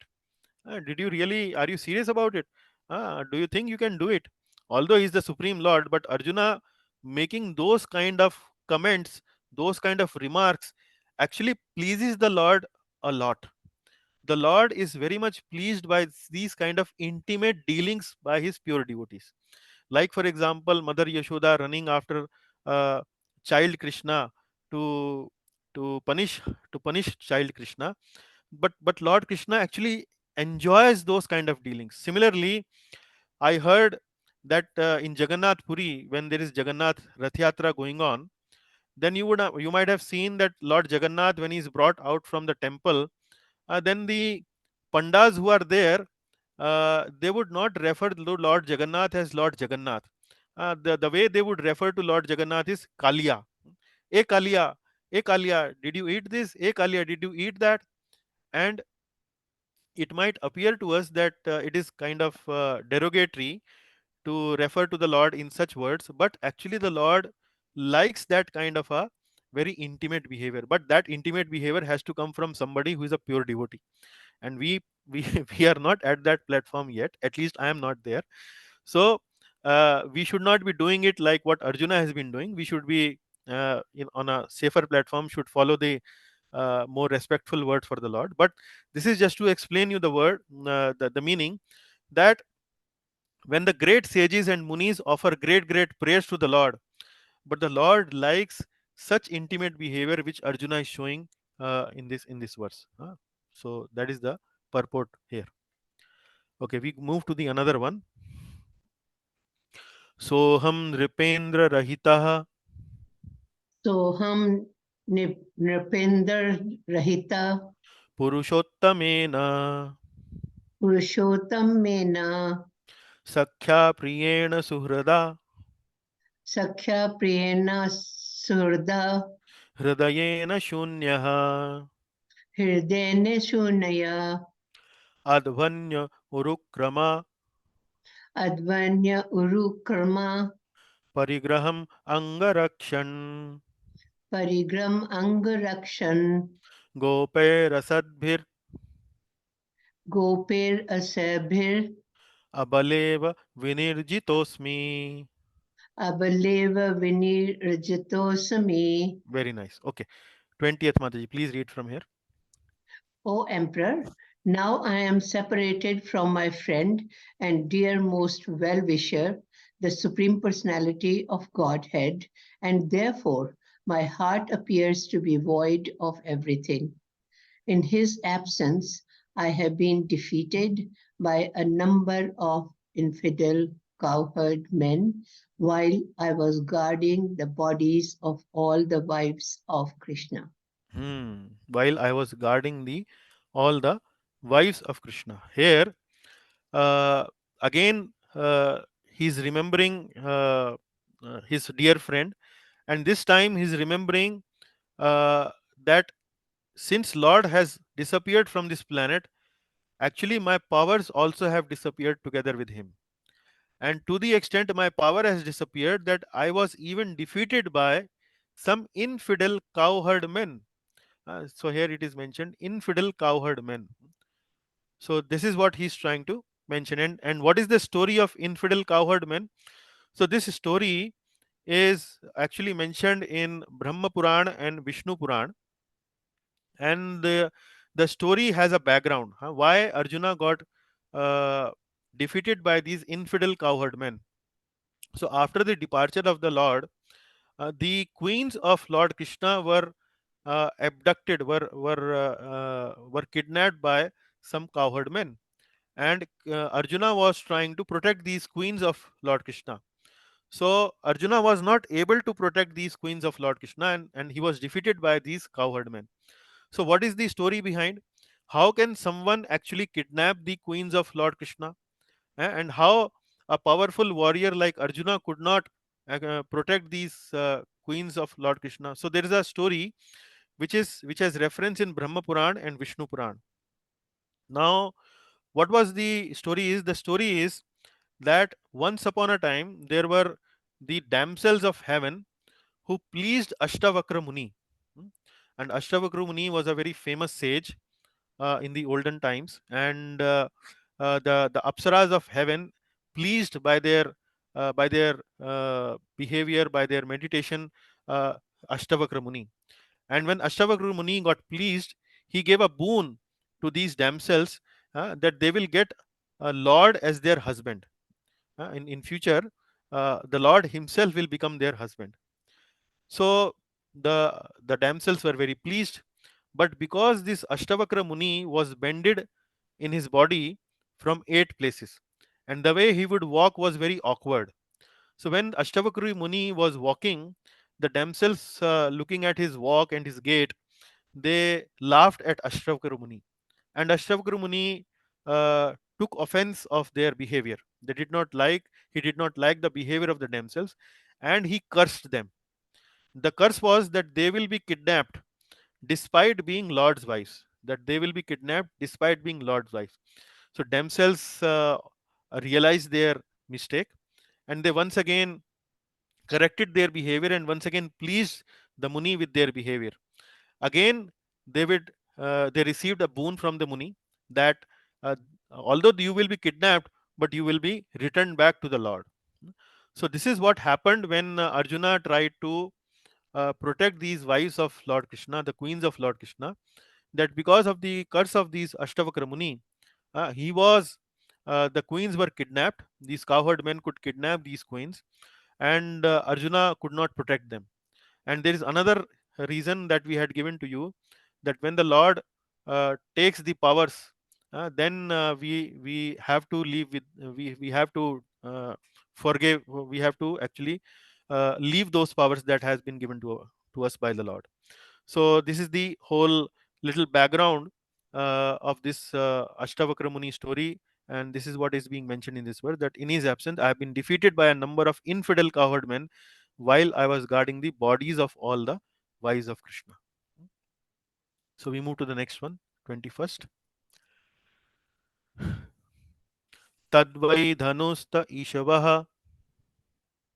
Speaker 1: Did you really, are you serious about it? Do you think you can do it? Although he is the Supreme Lord, but Arjuna making those kind of comments, those kind of remarks actually pleases the Lord a lot. The Lord is very much pleased by these kind of intimate dealings by his pure devotees. Like for example, Mother Yashoda running after uh, child Krishna to to punish to punish child Krishna, but Lord Krishna actually enjoys those kind of dealings. Similarly, I heard that in Jagannath Puri, when there is Jagannath Rath Yatra going on, then you might have seen that Lord Jagannath, when he is brought out from the temple, then the pandas who are there, they would not refer to Lord Jagannath as Lord Jagannath. The way they would refer to Lord Jagannath is Kalia. E Kalia, E Kalia, did you eat this? E Kalia, did you eat that? And it might appear to us that it is kind of derogatory to refer to the Lord in such words, but actually the Lord likes that kind of a very intimate behavior. But that intimate behavior has to come from somebody who is a pure devotee, and we we are not at that platform yet. At least I am not there. So we should not be doing it like what Arjuna has been doing. We should be on a safer platform, should follow the more respectful word for the Lord. But this is just to explain you the word, the meaning, that when the great sages and munis offer great prayers to the Lord, but the Lord likes such intimate behavior which Arjuna is showing in this verse. So that is the purport here. Okay, we move to the another one. Soham nripendra rahita
Speaker 3: Soham Nripender Rahita
Speaker 1: purushottamena
Speaker 3: Purushottam Mena
Speaker 1: sakhya priyena suhrada
Speaker 3: Sakhya Priyena Surda
Speaker 1: hridayena shunyah
Speaker 3: Hirdene Shunaya
Speaker 1: advanya urukrama
Speaker 3: Advanya Urukrama
Speaker 1: Parigraham Angarakshan
Speaker 3: Parigram Angarakshan
Speaker 1: Gopairasadbhir
Speaker 3: Gopir Asabhir
Speaker 1: Abaleva Vinirjitosmi.
Speaker 3: Abaleva Vinirjitosami.
Speaker 1: Very nice. Okay. 20th Mataji, please read from here.
Speaker 3: O Emperor, now I am separated from my friend and dearmost well-wisher, the Supreme Personality of Godhead, and therefore my heart appears to be void of everything. In his absence, I have been defeated by a number of infidel cowherd men while I was guarding the bodies of all the wives of Krishna.
Speaker 1: While I was guarding all the wives of Krishna. Here, uh, again, he's remembering his dear friend, and this time he's remembering that since Lord has disappeared from this planet, actually my powers also have disappeared together with him. And to the extent my power has disappeared, that I was even defeated by some infidel cowherd men. So here it is mentioned infidel cowherd men. So this is what he's trying to mention. And what is the story of infidel cowherd men? So this story is actually mentioned in Brahma Puran and Vishnu Puran, and the story has a background. Why Arjuna got uh, defeated by these infidel cowherd men? So after the departure of the Lord, the queens of Lord Krishna were abducted, were kidnapped by some cowherd men, and Arjuna was trying to protect these queens of Lord Krishna. So Arjuna was not able to protect these queens of Lord Krishna, and he was defeated by these cowherd men. So what is the story behind? How can someone actually kidnap the queens of Lord Krishna? And how a powerful warrior like Arjuna could not protect these queens of Lord Krishna? So there is a story which has reference in Brahma Puran and Vishnu Puran. Now, what was the story? Is the story is that once upon a time there were the damsels of heaven who pleased Ashtavakra Muni. Hmm? And Ashtavakra Muni was a very famous sage in the olden times, and the apsaras of heaven, pleased by their behavior, by their meditation, uh, Ashtavakra Muni. And when Ashtavakra Muni got pleased, he gave a boon to these damsels, that they will get a lord as their husband. In future, the Lord himself will become their husband. So the damsels were very pleased, but because this Ashtavakra Muni was bended in his body from 8 places, and the way he would walk was very awkward. So when Ashtavakra Muni was walking, the damsels, looking at his walk and his gait, they laughed at Ashtavakra Muni, and Ashtavakra Muni took offense of their behavior. They did not like He did not like the behavior of the damsels, and he cursed them. The curse was that they will be kidnapped despite being Lord's wives. That they will be kidnapped despite being Lord's wives. So damsels realized their mistake, and they once again corrected their behavior and once again pleased the Muni with their behavior. Again, they received a boon from the Muni that, uh, although you will be kidnapped, but you will be returned back to the Lord. So this is what happened when Arjuna tried to protect these wives of Lord Krishna, the queens of Lord Krishna. That because of the curse of these Ashtavakra Muni, he was the queens were kidnapped. These cowherd men could kidnap these queens, and Arjuna could not protect them. And there is another reason that we had given to you, that when the Lord takes the powers, then we have to leave with we have to forgive. We have to actually leave those powers that has been given to us by the Lord. So this is the whole little background of this Ashtavakra Muni story, and this is what is being mentioned in this verse, that in his absence I have been defeated by a number of infidel cowherd men while I was guarding the bodies of all the wives of Krishna. So we move to the next one, 21st. Tadvai dhanusta ishavaha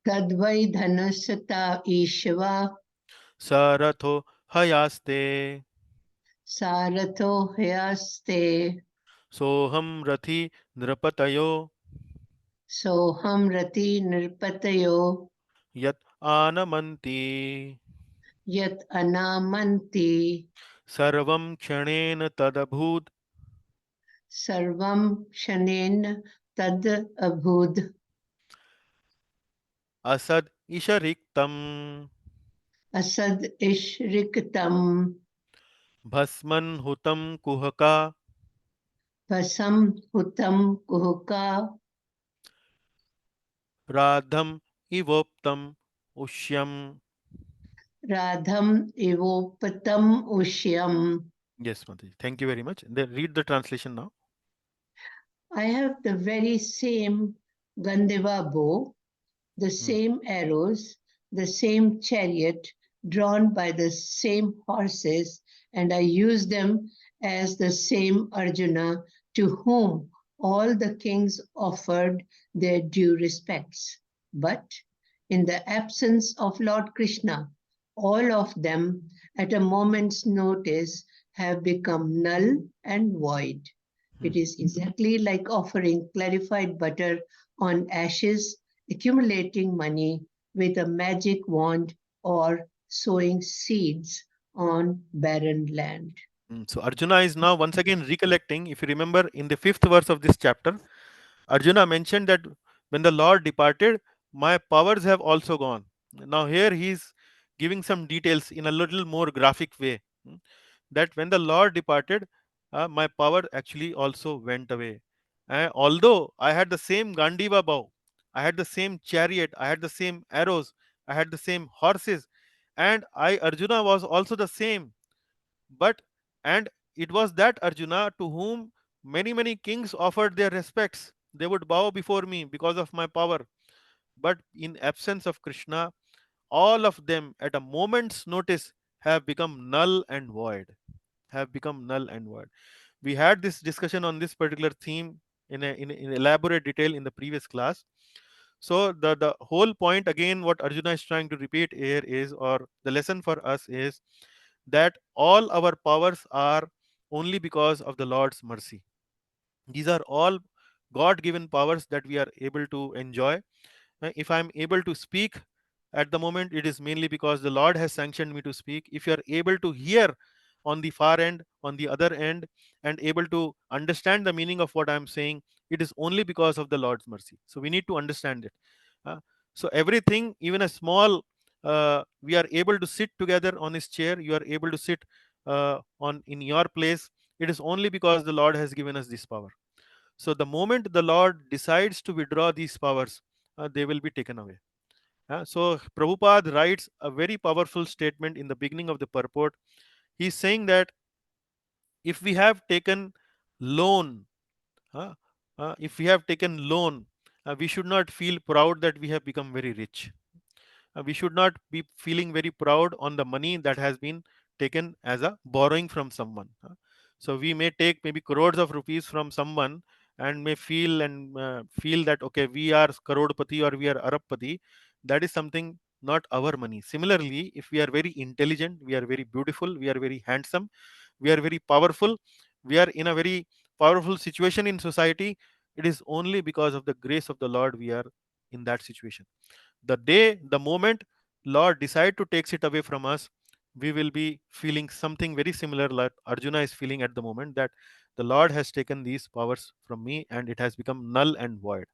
Speaker 3: Tadvai dhanasata ishava
Speaker 1: Saratho hayaste.
Speaker 3: saratho hyaste
Speaker 1: Soham rathi nrapatayo.
Speaker 3: soham rati nirpatayo
Speaker 1: Yat anamanti.
Speaker 3: yat anamanti
Speaker 1: Sarvam kshanena tadabhut.
Speaker 3: sarvam shanen tad abhud
Speaker 1: Asad ishariktam.
Speaker 3: asad ishriktam
Speaker 1: Bhasman hutam kuhaka.
Speaker 3: vasam hutam kuhuka
Speaker 1: Radham ivoptam ushyam.
Speaker 3: radham ivopatam ushyam.
Speaker 1: Yes, Mataji. Thank you very much. Then read the translation now.
Speaker 3: I have the very same Gandhiva bow, the same arrows, the same chariot drawn by the same horses, and I use them as the same Arjuna to whom all the kings offered their due respects. But in the absence of Lord Krishna, all of them at a moment's notice have become null and void. It is exactly like offering clarified butter on ashes, accumulating money with a magic wand, or sowing seeds on barren land.
Speaker 1: So Arjuna is now once again recollecting. If you remember in the fifth verse of this chapter, Arjuna mentioned that when the Lord departed, my powers have also gone. Now here he is giving some details in a little more graphic way. That when the Lord departed, my power actually also went away. Although I had the same Gandiva bow, I had the same chariot, I had the same arrows, I had the same horses, and I, Arjuna, was also the same. But and it was that Arjuna to whom many kings offered their respects. They would bow before me because of my power. But in absence of Krishna, all of them at a moment's notice have become null and void. Have become null and void. We had this discussion on this particular theme in elaborate detail in the previous class. So the whole point again, what Arjuna is trying to repeat here is, or the lesson for us is, that all our powers are only because of the Lord's mercy. These are all God given powers that we are able to enjoy. If I'm able to speak at the moment, it is mainly because the Lord has sanctioned me to speak. If you are able to hear on the far end, on the other end, and able to understand the meaning of what I'm saying, it is only because of the Lord's mercy. So we need to understand it. Uh, so everything, even a small, we are able to sit together on his chair. You are able to sit on in your place. It is only because the Lord has given us this power. So the moment the Lord decides to withdraw these powers, they will be taken away. So Prabhupada writes a very powerful statement in the beginning of the purport. He's saying that if we have taken loan, uh, if we have taken loan, we should not feel proud that we have become very rich. We should not be feeling very proud on the money that has been taken as a borrowing from someone. So we may take maybe crores of rupees from someone and may feel that okay, we are crorepati or we are arabpati. That is something not our money. Similarly, if we are very intelligent, we are very beautiful, we are very handsome, we are very powerful, we are in a very powerful situation in society, it is only because of the grace of the Lord we are in that situation. The moment Lord decide to takes it away from us, we will be feeling something very similar like Arjuna is feeling at the moment, that the Lord has taken these powers from me and it has become null and void.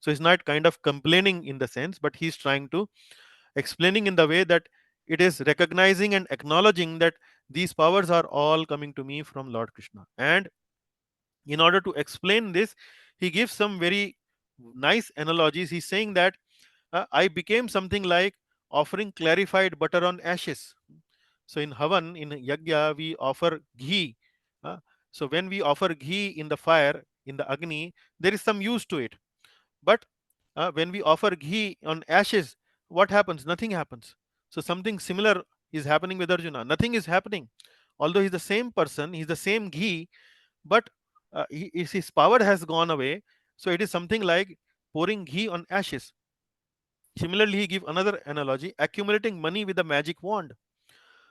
Speaker 1: So he's not kind of complaining in the sense, but he's trying to explaining in the way that it is recognizing and acknowledging that these powers are all coming to me from Lord Krishna. And in order to explain this, he gives some very nice analogies. He's saying that I became something like offering clarified butter on ashes. So in Havan, in Yagya, we offer ghee. uh, so when we offer ghee in the fire, in the Agni, there is some use to it. But when we offer ghee on ashes, what happens? Nothing happens. So something similar is happening with Arjuna. Nothing is happening. Although he's the same person, he's the same ghee, but his power has gone away. So it is something like pouring ghee on ashes. Similarly, he give another analogy: accumulating money with a magic wand.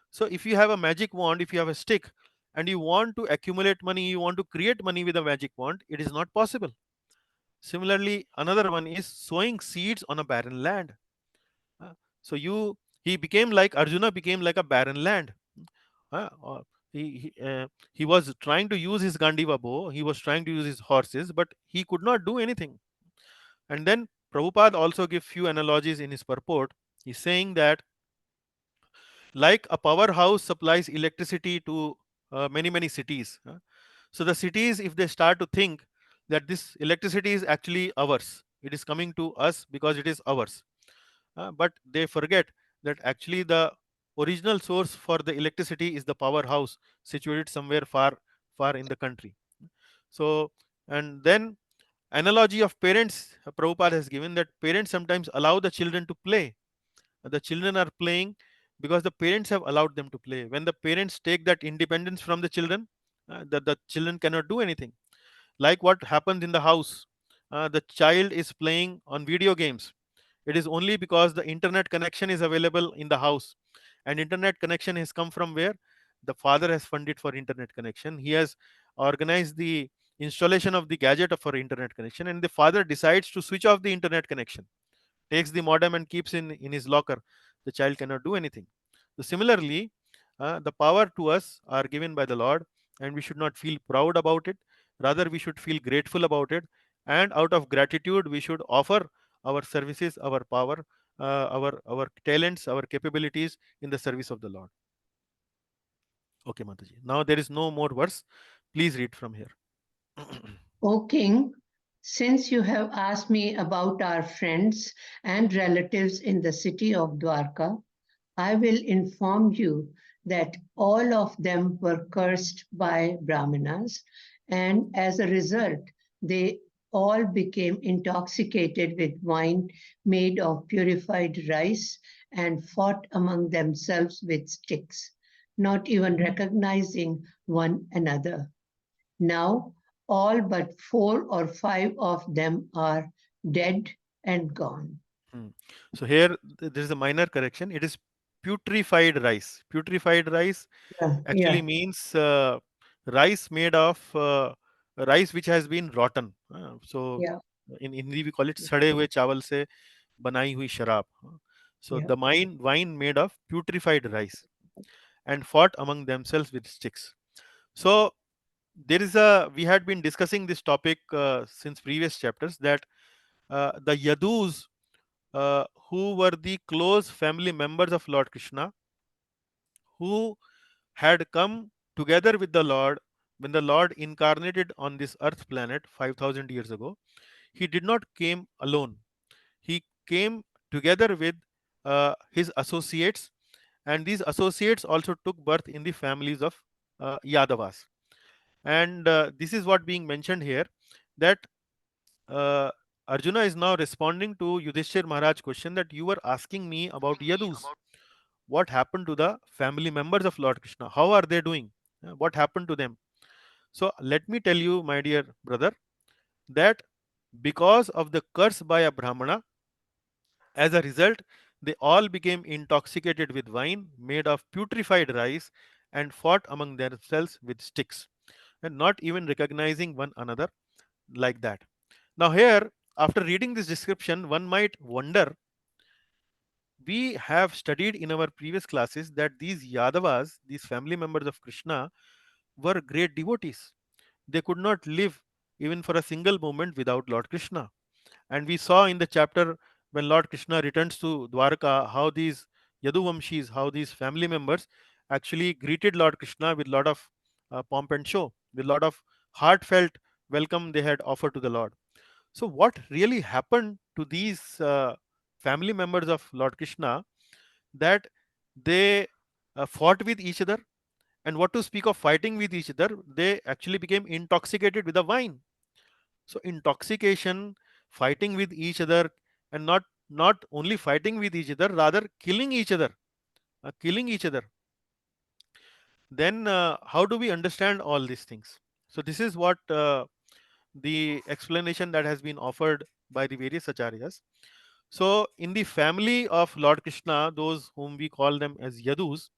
Speaker 1: So if you have a magic wand, if you have a stick, and you want to accumulate money, you want to create money with a magic wand, it is not possible. Similarly, another one is sowing seeds on a barren land. Uh, so he became like Arjuna became like a barren land. Or he was trying to use his Gandiva bow, he was trying to use his horses, but he could not do anything. And then Prabhupada also gives few analogies in his purport. He's saying that like a powerhouse supplies electricity to many cities. So the cities, if they start to think that this electricity is actually ours, it is coming to us because it is ours, but they forget that actually the original source for the electricity is the powerhouse situated somewhere far in the country. So, and then analogy of parents, Prabhupada has given that parents sometimes allow the children to play. The children are playing because the parents have allowed them to play. When the parents take that independence from the children, the children cannot do anything. Like what happens in the house, the child is playing on video games. It is only because the internet connection is available in the house, and internet connection has come from where? The father has funded for internet connection. He has organized the installation of the gadget for internet connection, and the father decides to switch off the internet connection, takes the modem and keeps in his locker. The child cannot do anything. So similarly, the power to us are given by the Lord, and we should not feel proud about it. Rather, we should feel grateful about it, and out of gratitude, we should offer our services, our power, our talents, our capabilities in the service of the Lord. Okay, Mataji. Now there is no more verse. Please read from here.
Speaker 3: O king, since you have asked me about our friends and relatives in the city of Dwarka, I will inform you that all of them were cursed by Brahmanas, and as a result, they all became intoxicated with wine made of purified rice and fought among themselves with sticks, not even recognizing one another. Now, all but 4 or 5 of them are dead and gone.
Speaker 1: Hmm. So here there is a minor correction. It is putrefied rice. Putrefied rice
Speaker 3: Yeah,
Speaker 1: actually
Speaker 3: yeah,
Speaker 1: means rice made of rice which has been rotten. So
Speaker 3: yeah,
Speaker 1: in Hindi we call it सड़े हुए चावल से बनाई हुई शराब. So
Speaker 3: yeah.
Speaker 1: the wine made of putrefied rice and fought among themselves with sticks. So there is a we had been discussing this topic since previous chapters, that the Yadus, who were the close family members of Lord Krishna, who had come together with the Lord when the Lord incarnated on this earth planet 5000 years ago. He did not came alone. He came together with his associates, and these associates also took birth in the families of Yadavas. And this is what being mentioned here, that uh, Arjuna is now responding to Yudhishthir Maharaj's question that you were asking me about Yadus. What happened to the family members of Lord Krishna? How are they doing? What happened to them? So let me tell you, my dear brother, that because of the curse by a Brahmana, as a result, they all became intoxicated with wine made of putrefied rice and fought among themselves with sticks, and not even recognizing one another like that. Now, here, after reading this description, one might wonder, we have studied in our previous classes that these Yadavas, these family members of Krishna, were great devotees. They could not live even for a single moment without Lord Krishna. And we saw in the chapter when Lord Krishna returns to Dwarka how these Yaduvamshis, how these family members actually greeted Lord Krishna with lot of pomp and show, with lot of heartfelt welcome they had offered to the Lord. So, what really happened to these family members of Lord Krishna, that they fought with each other, and what to speak of fighting with each other, they actually became intoxicated with the wine. So intoxication, fighting with each other, and not only fighting with each other, rather killing each other, killing each other. Then how do we understand all these things? So this is what the explanation that has been offered by the various acharyas. So in the family of Lord Krishna, those whom we call them as Yadus,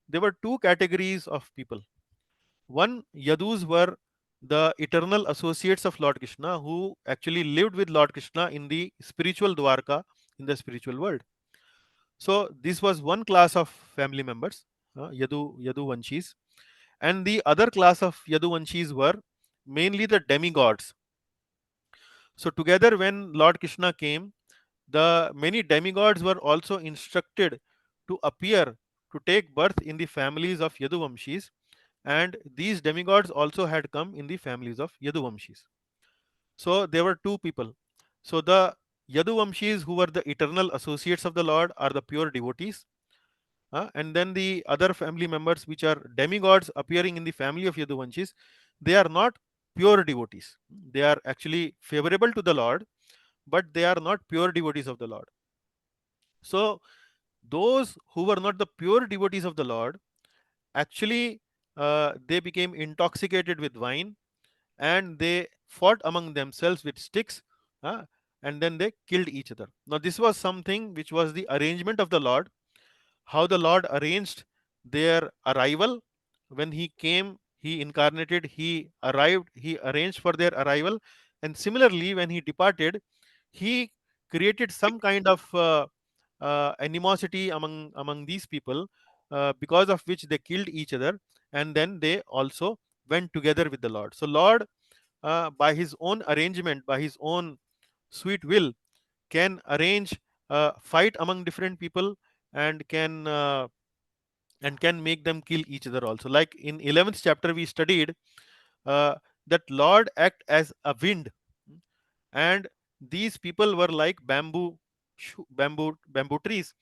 Speaker 1: there were two categories of people. One, Yadus were the eternal associates of Lord Krishna who actually lived with Lord Krishna in the spiritual Dwarka, in the spiritual world. So this was one class of family members, Yadu Vanshis, and the other class of Yadu Vanshis were mainly the demigods. So together, when Lord Krishna came, the many demigods were also instructed to appear, to take birth in the families of Yaduvamshis, and these demigods also had come in the families of Yaduvamshis. So there were two people. So the Yaduvamshis, who were the eternal associates of the Lord, are the pure devotees. And then the other family members, which are demigods appearing in the family of Yaduvamshis, they are not pure devotees. They are actually favorable to the Lord, but they are not pure devotees of the Lord. So those who were not the pure devotees of the Lord, actually they became intoxicated with wine, and they fought among themselves with sticks, uh, and then they killed each other. Now this was something which was the arrangement of the Lord, how the Lord arranged their arrival. When he came, he incarnated, he arrived, he arranged for their arrival, and similarly when he departed, he created some kind of animosity among these people, because of which they killed each other, and then they also went together with the Lord. So Lord, by his own arrangement, by his own sweet will, can arrange fight among different people, and can make them kill each other also. Like in 11th chapter we studied uh, that Lord act as a wind, and these people were like bamboo trees,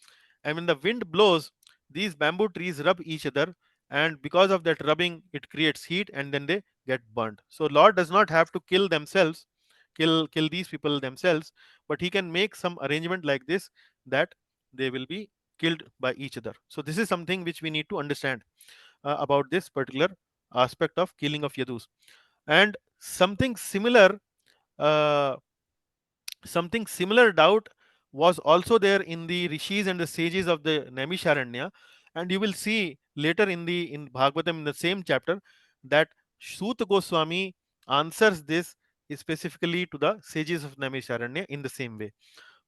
Speaker 1: and when the wind blows, these bamboo trees rub each other, and because of that rubbing it creates heat, and then they get burnt. So Lord does not have to kill themselves, kill these people themselves, but he can make some arrangement like this, that they will be killed by each other. So this is something which we need to understand about this particular aspect of killing of Yadus. And uh, something similar doubt was also there in the rishis and the sages of the Naimisharanya, and you will see later in Bhagavatam, in the same chapter, that Suta Goswami answers this specifically to the sages of Naimisharanya in the same way.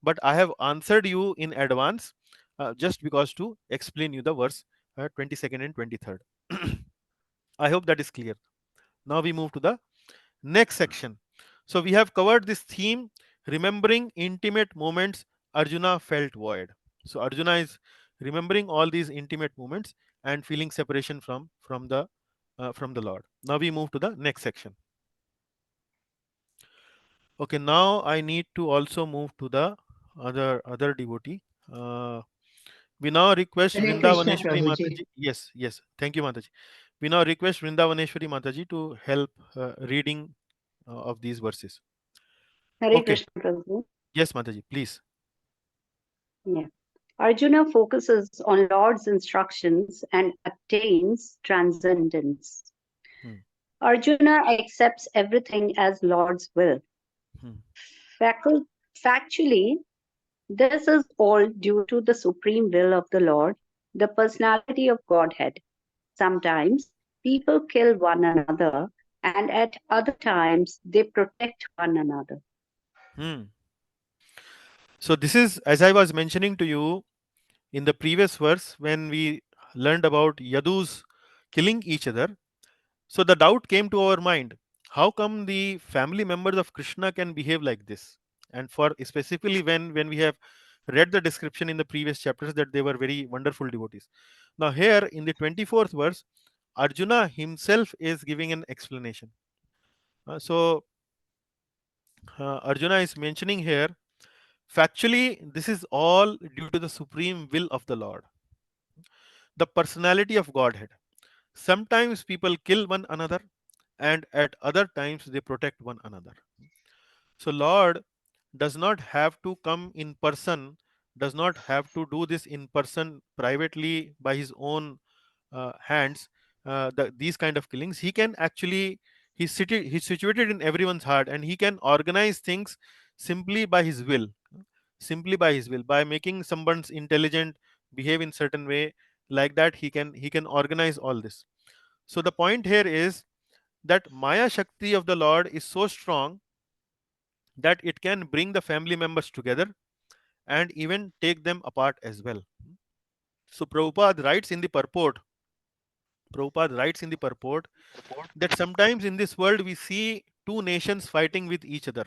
Speaker 1: But I have answered you in advance, just because to explain you the verse 22nd and 23rd. I hope that is clear. Now we move to the next section. So we have covered this theme, remembering intimate moments Arjuna felt void. So Arjuna is remembering all these intimate moments and feeling separation from the Lord. Now we move to the next section. Okay, now I need to also move to the other devotee. Uh, we now request
Speaker 3: Hare Krishna,
Speaker 1: Vrindavaneshwari
Speaker 3: Prabhuji.
Speaker 1: Mataji. Yes, yes. Thank you, Mataji. We now request Vrindavaneshwari Mataji to help reading of these verses.
Speaker 5: Hare
Speaker 1: Okay.
Speaker 5: Krishna, Prabhu.
Speaker 1: Yes, Mataji, please.
Speaker 5: Yeah. Arjuna focuses on Lord's instructions and attains transcendence.
Speaker 1: Hmm.
Speaker 5: Arjuna accepts everything as Lord's will.
Speaker 1: Hmm.
Speaker 5: Factually, this is all due to the supreme will of the Lord, the personality of Godhead. Sometimes people kill one another, and at other times they protect one another.
Speaker 1: Hmm. So this is, as I was mentioning to you in the previous verse, when we learned about Yadus killing each other. So the doubt came to our mind: how come the family members of Krishna can behave like this? And for specifically when we have read the description in the previous chapters that they were very wonderful devotees. Now here in the 24th verse, Arjuna himself is giving an explanation. So Arjuna is mentioning here, factually, this is all due to the supreme will of the Lord, the personality of Godhead. Sometimes people kill one another, and at other times they protect one another. So, Lord does not have to come in person, does not have to do this in person privately by his own hands. These kind of killings, he can actually, he's situated in everyone's heart, and he can organize things simply by his will. simply by his will, by making someone's intelligent, behave in certain way, like that he can organize all this. So the point here is that Maya Shakti of the Lord is so strong that it can bring the family members together and even take them apart as well. So Prabhupada writes in the purport that sometimes in this world we see two nations fighting with each other,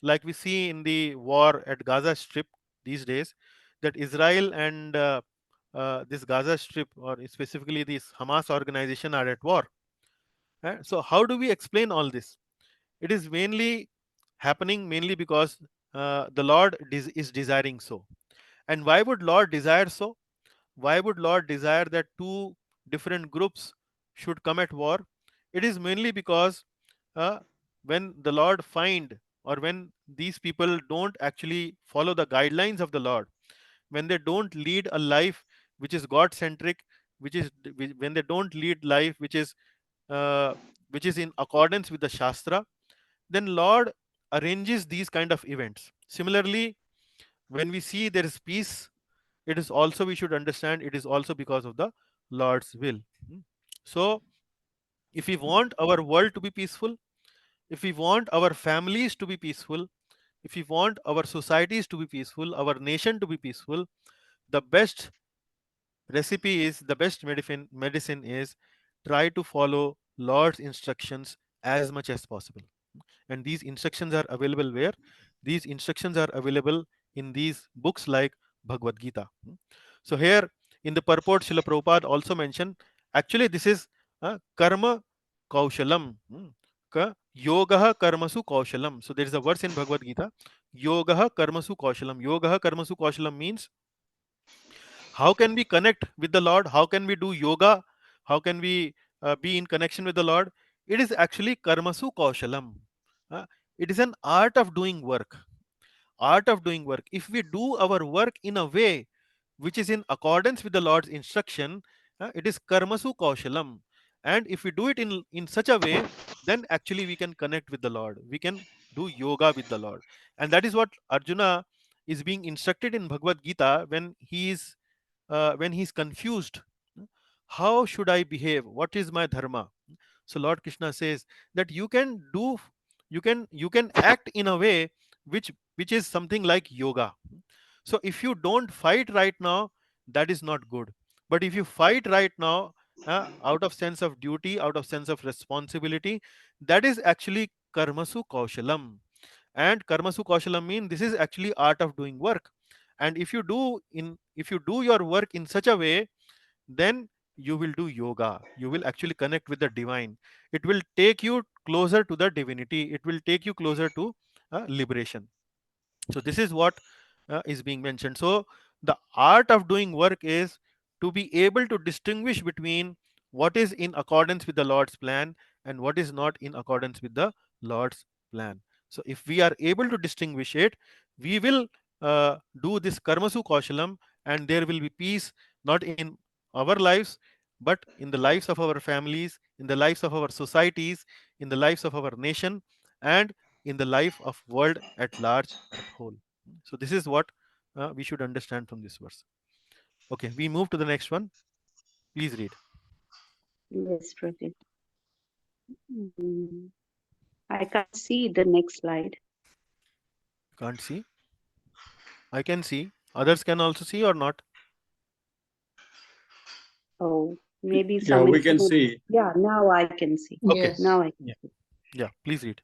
Speaker 1: like we see in the war at Gaza Strip these days, that Israel and this Gaza Strip, or specifically this Hamas organization, are at war. So how do we explain all this? It is mainly happening mainly because the Lord is desiring so. And why would Lord desire so? Why would Lord desire that two different groups should come at war? It is mainly because uh, when the Lord find, or when these people don't actually follow the guidelines of the Lord, when they don't lead a life which is God centric, when they don't lead life uh, which is in accordance with the Shastra, then Lord arranges these kind of events. Similarly, when we see there is peace, it is also, we should understand, it is also because of the Lord's will. So if we want our world to be peaceful, if we want our families to be peaceful, if we want our societies to be peaceful, our nation to be peaceful, the best medicine is try to follow Lord's instructions as much as possible. And these instructions are available where? These instructions are available in these books like Bhagavad Gita. So here in the purport, Srila Prabhupada also mentioned, actually this is karma kaushalam. Yogaha karmasu kaushalam. So there is a verse in Bhagavad Gita, yogaha karmasu kaushalam. Yogaha karmasu kaushalam means how can we connect with the Lord? How can we do yoga? How can we be in connection with the Lord? It is actually karmasu kaushalam. Uh, it is an art of doing work. Art of doing work. If we do our work in a way which is in accordance with the Lord's instruction, it is karmasu kaushalam. And if we do it in such a way, then actually we can connect with the Lord. We can do yoga with the Lord. And that is what Arjuna is being instructed in Bhagavad Gita when he's confused. How should I behave? What is my dharma? So Lord Krishna says that you can act in a way which is something like yoga. So if you don't fight right now, that is not good. But if you fight right now, out of sense of duty, out of sense of responsibility, that is actually karmasu kaushalam. And karmasu kaushalam mean this is actually art of doing work. And if you do your work in such a way, then you will do yoga, you will actually connect with the divine. It will take you closer to the divinity, it will take you closer to liberation. So this is what is being mentioned. So the art of doing work is to be able to distinguish between what is in accordance with the Lord's plan and what is not in accordance with the Lord's plan. So if we are able to distinguish it, we will do this karmasu kaushalam, and there will be peace, not in our lives, but in the lives of our families, in the lives of our societies, in the lives of our nation, and in the life of world at large, at whole. So this is what we should understand from this verse. Okay, we move to the next one. Please read.
Speaker 5: Yes, Pratik. Mm, I can't see the next slide.
Speaker 1: Can't see? I can see. Others can also see or not?
Speaker 5: Oh, maybe
Speaker 6: Yeah,
Speaker 5: some
Speaker 6: we can
Speaker 5: internet.
Speaker 6: see.
Speaker 5: Yeah, now I can see.
Speaker 1: Okay.
Speaker 3: Yes.
Speaker 5: Now I can
Speaker 1: Yeah.
Speaker 5: see.
Speaker 1: Yeah, please read.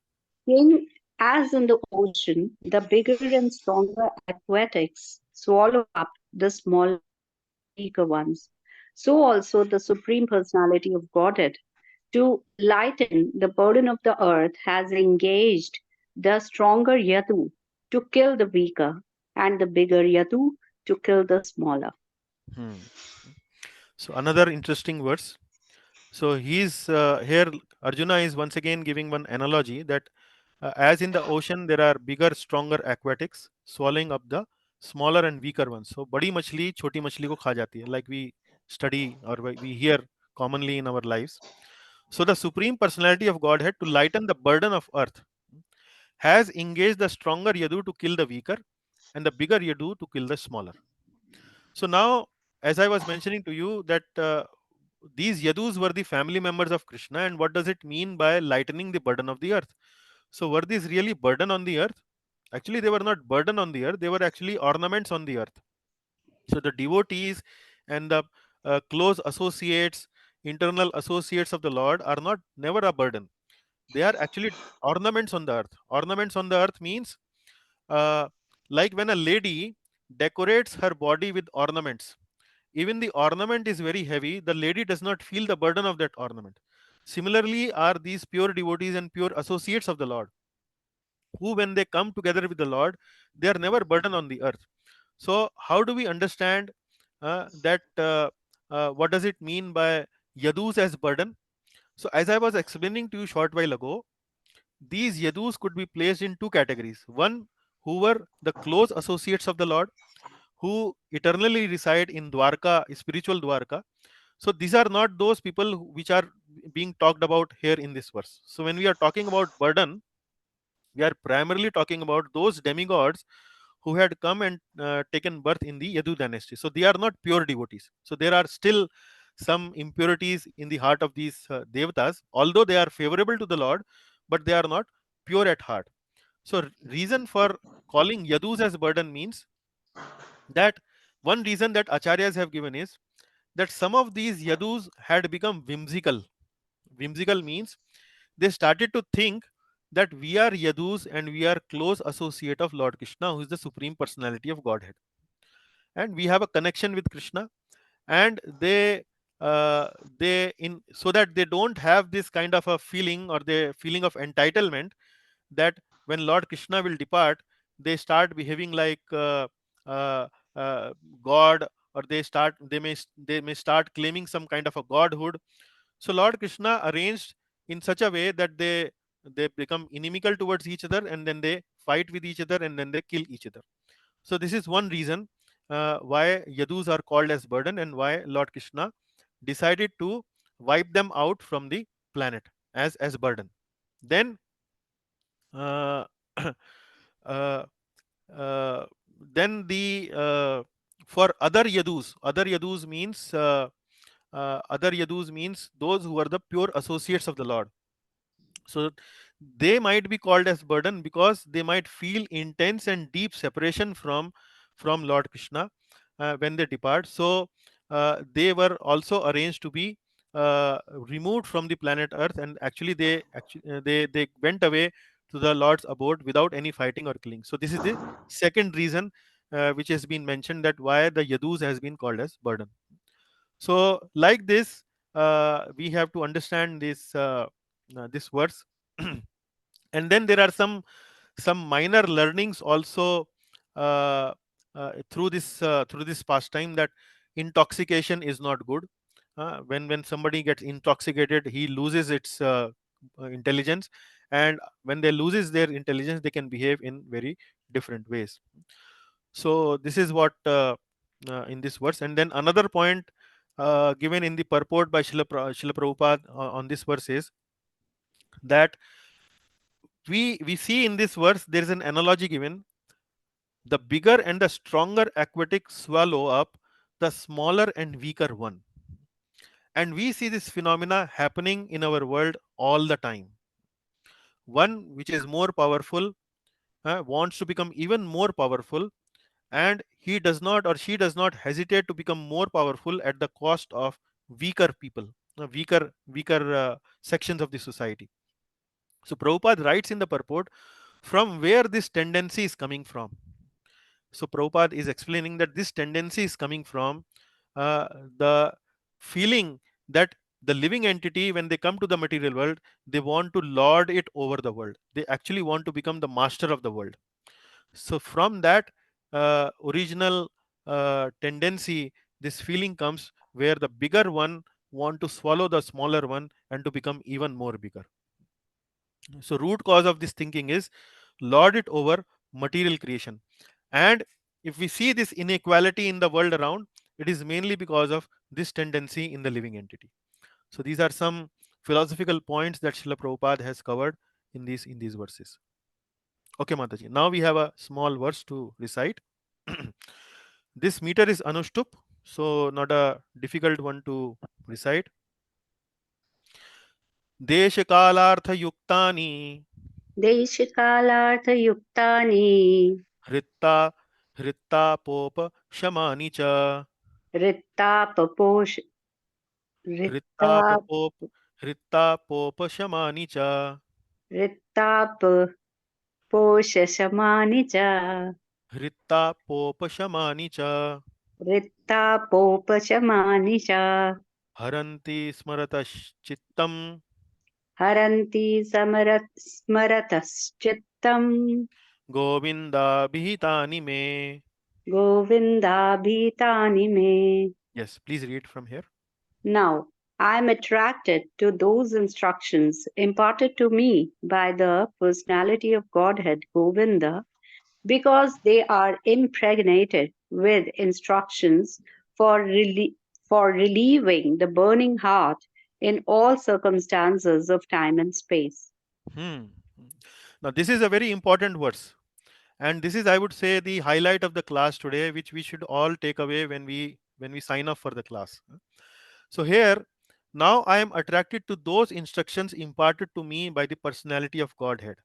Speaker 5: In, as in the ocean, the bigger and stronger aquatics swallow up the smaller and weaker ones, so also the Supreme Personality of Godhead, to lighten the burden of the earth, has engaged the stronger Yadu to kill the weaker, and the bigger Yadu to kill the smaller.
Speaker 1: Hmm. So another interesting verse. So he's here. Arjuna is once again giving one analogy that as in the ocean there are bigger, stronger aquatics swallowing up the smaller and weaker ones. So बड़ी मछली छोटी मछली को खा जाती है, like we study or we hear commonly in our lives. So the Supreme Personality of Godhead, to lighten the burden of earth, has engaged the stronger Yadu to kill the weaker, and the bigger Yadu to kill the smaller. So now, as I was mentioning to you, that these Yadus were the family members of Krishna, and what does it mean by lightening the burden of the earth? So were these really burden on the earth? Actually, they were not burden on the earth; they were actually ornaments on the earth. So the devotees and the close associates, internal associates of the Lord are not never a burden. They are actually ornaments on the earth. Ornaments on the earth means uh, like when a lady decorates her body with ornaments, even the ornament is very heavy, the lady does not feel the burden of that ornament. Similarly are these pure devotees and pure associates of the Lord, who when they come together with the Lord, they are never burden on the earth. So how do we understand that what does it mean by yadus as burden? So as I was explaining to you short while ago, these yadus could be placed in two categories. One, who were the close associates of the Lord, who eternally reside in Dwarka, spiritual Dwarka. So these are not those people which are being talked about here in this verse. So when we are talking about burden, we are primarily talking about those demigods who had come and taken birth in the Yadu dynasty. So they are not pure devotees. So there are still some impurities in the heart of these devatas, although they are favorable to the Lord, but they are not pure at heart. So reason for calling Yadus as burden means that one reason that acharyas have given is that some of these Yadus had become whimsical. Whimsical means they started to think that we are Yadus and we are close associate of Lord Krishna, who is the supreme personality of Godhead, and we have a connection with Krishna, and uh, they in so that they don't have this kind of a feeling or the feeling of entitlement, that when Lord Krishna will depart, they start behaving like uh, uh, God, or they may start claiming some kind of a godhood. So Lord Krishna arranged in such a way that they become inimical towards each other, and then they fight with each other, and then they kill each other. So this is one reason why Yadus are called as burden, and why Lord Krishna decided to wipe them out from the planet as burden. Then uh, uh, uh, then the for other Yadus means other Yadus means those who are the pure associates of the Lord. So they might be called as burden because they might feel intense and deep separation from Lord Krishna when they depart. So they were also arranged to be removed from the planet Earth, and they went away to the Lord's abode without any fighting or killing. So this is the second reason which has been mentioned, that why the Yadus has been called as burden. So like this, we have to understand this verse. And then there are some minor learnings also through this pastime, that intoxication is not good. When somebody gets intoxicated, he loses its intelligence, and when they loses their intelligence, they can behave in very different ways. So this is what in this verse. And then another point given in the purport by Srila Prabhupada on this verse is that we see in this verse there is an analogy given: the bigger and the stronger aquatic swallow up the smaller and weaker one. And we see this phenomena happening in our world all the time. One which is more powerful wants to become even more powerful, and he does not or she does not hesitate to become more powerful at the cost of weaker people, weaker sections of the society. So Prabhupada writes in the purport from where this tendency is coming from. So Prabhupada is explaining that this tendency is coming from uh, the feeling that the living entity, when they come to the material world, they want to lord it over the world. They actually want to become the master of the world. So from that original tendency, this feeling comes where the bigger one want to swallow the smaller one and to become even more bigger. So root cause of this thinking is lord it over material creation. And if we see this inequality in the world around, it is mainly because of this tendency in the living entity. So these are some philosophical points that Srila Prabhupada has covered in these verses. Okay, Mataji. Now we have a small verse to recite. This meter is Anushtup, so not a difficult one to recite. देश कालार्थ युक्तानि
Speaker 5: देशकालार्थयुक्तानि
Speaker 1: हृत्ता हृत्तापोप शमानि च
Speaker 5: रिक्तापपोष रिक्ता
Speaker 1: हृत्तापोप हृत्तापोप शमानि च
Speaker 5: रिक्तापपोषशमानि च
Speaker 1: हृत्तापोप शमानि च
Speaker 5: रिक्तापोपशमानि च
Speaker 1: हरन्ति स्मरतश्चित्तम्
Speaker 5: हरन्ति स्मरतश्चित्तम्
Speaker 1: गोविन्दाभिहितानि मे.
Speaker 5: गोविन्दाभीतानि मे.
Speaker 1: Yes, please read from here.
Speaker 5: Now, I am attracted to those instructions imparted to me by the personality of Godhead, Govinda, because they are impregnated with instructions for, for relieving the burning heart in all circumstances of time and space.
Speaker 1: Now, this is a very important verse, and this is, I would say, the highlight of the class today, which we should all take away when we sign up for the class. So here, now I am attracted to those instructions imparted to me by the personality of Godhead.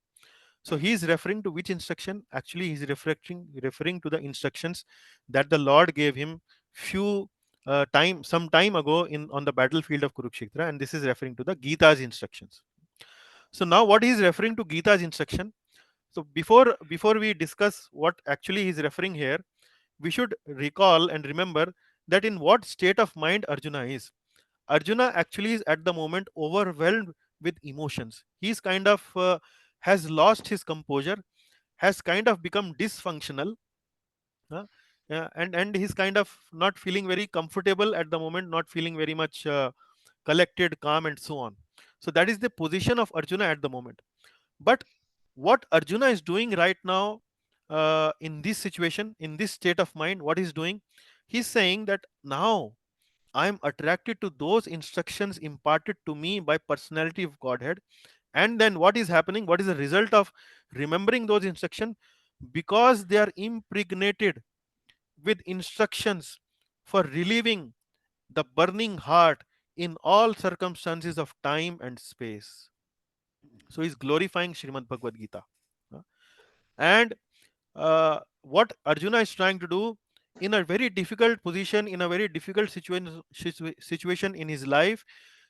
Speaker 1: So he is referring to which instruction? Actually, he is referring to the instructions that the Lord gave him some time ago on the battlefield of Kurukshetra, and this is referring to the Gita's instructions. So now, what he is referring to Gita's instruction? So before we discuss what actually he is referring here, we should recall and remember that in what state of mind Arjuna is. Arjuna actually is at the moment overwhelmed with emotions. He's kind of has lost his composure, has kind of become dysfunctional, uh, and he's kind of not feeling very comfortable at the moment, not feeling very much collected, calm, and so on. So that is the position of Arjuna at the moment. But what Arjuna is doing right now, in this situation, in this state of mind, what he's doing, he's saying that now I am attracted to those instructions imparted to me by personality of Godhead. And then what is happening? What is the result of remembering those instructions? Because they are impregnated with instructions for relieving the burning heart in all circumstances of time and space. So he's glorifying Srimad Bhagavad Gita. And what Arjuna is trying to do in a very difficult position, in a very difficult situation in his life,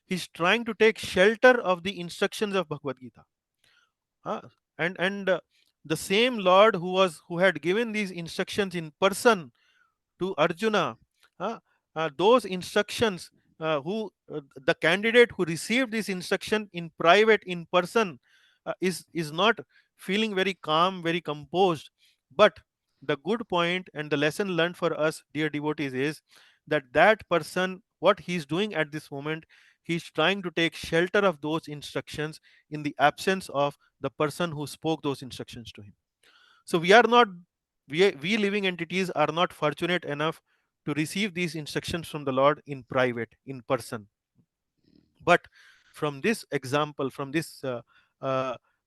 Speaker 1: he's trying to take shelter of the instructions of Bhagavad Gita. Uh, and the same Lord who had given these instructions in person to Arjuna, those instructions, the candidate who received this instruction in private, in person, is not feeling very calm, very composed. But the good point and the lesson learned for us, dear devotees, is that person, what he's doing at this moment, he's trying to take shelter of those instructions in the absence of the person who spoke those instructions to him. So we are not, we living entities are not fortunate enough to receive these instructions from the Lord in private, in person. But from this example, uh,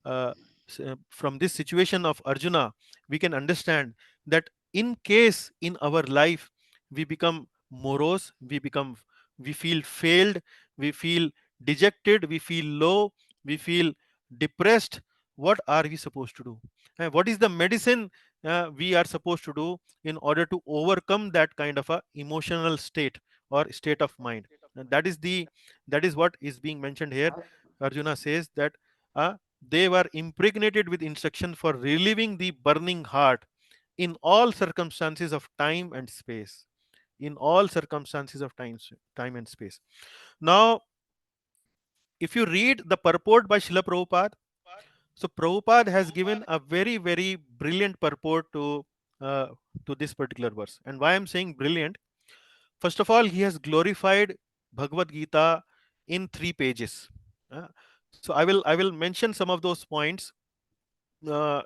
Speaker 1: uh, from this situation of Arjuna, we can understand that in case in our life we become morose, we feel failed, we feel dejected, we feel low, we feel depressed. What are we supposed to do? And what is the medicine we are supposed to do in order to overcome that kind of a emotional state or state of mind? And that is what is being mentioned here. Arjuna says that they were impregnated with instruction for relieving the burning heart in all circumstances of time and space. In all circumstances of time and space. Now, if you read the purport by Srila Prabhupada, so Prabhupada has given a very, very brilliant purport uh, to this particular verse. And why I'm saying brilliant? First of all, he has glorified Bhagavad Gita in 3 pages. So I will mention some of those points. Uh,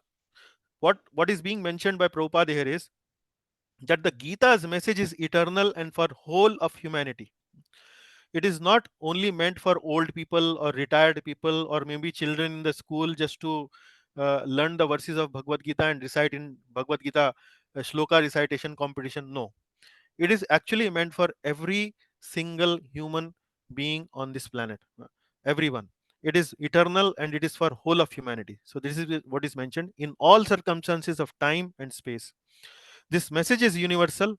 Speaker 1: what is being mentioned by Prabhupada here is that the Gita's message is eternal and for whole of humanity. It is not only meant for old people or retired people or maybe children in the school just to learn the verses of Bhagavad Gita and recite in Bhagavad Gita shloka recitation competition. No, it is actually meant for every single human being on this planet. Everyone. It is eternal and it is for whole of humanity. So this is what is mentioned in all circumstances of time and space. This message is universal,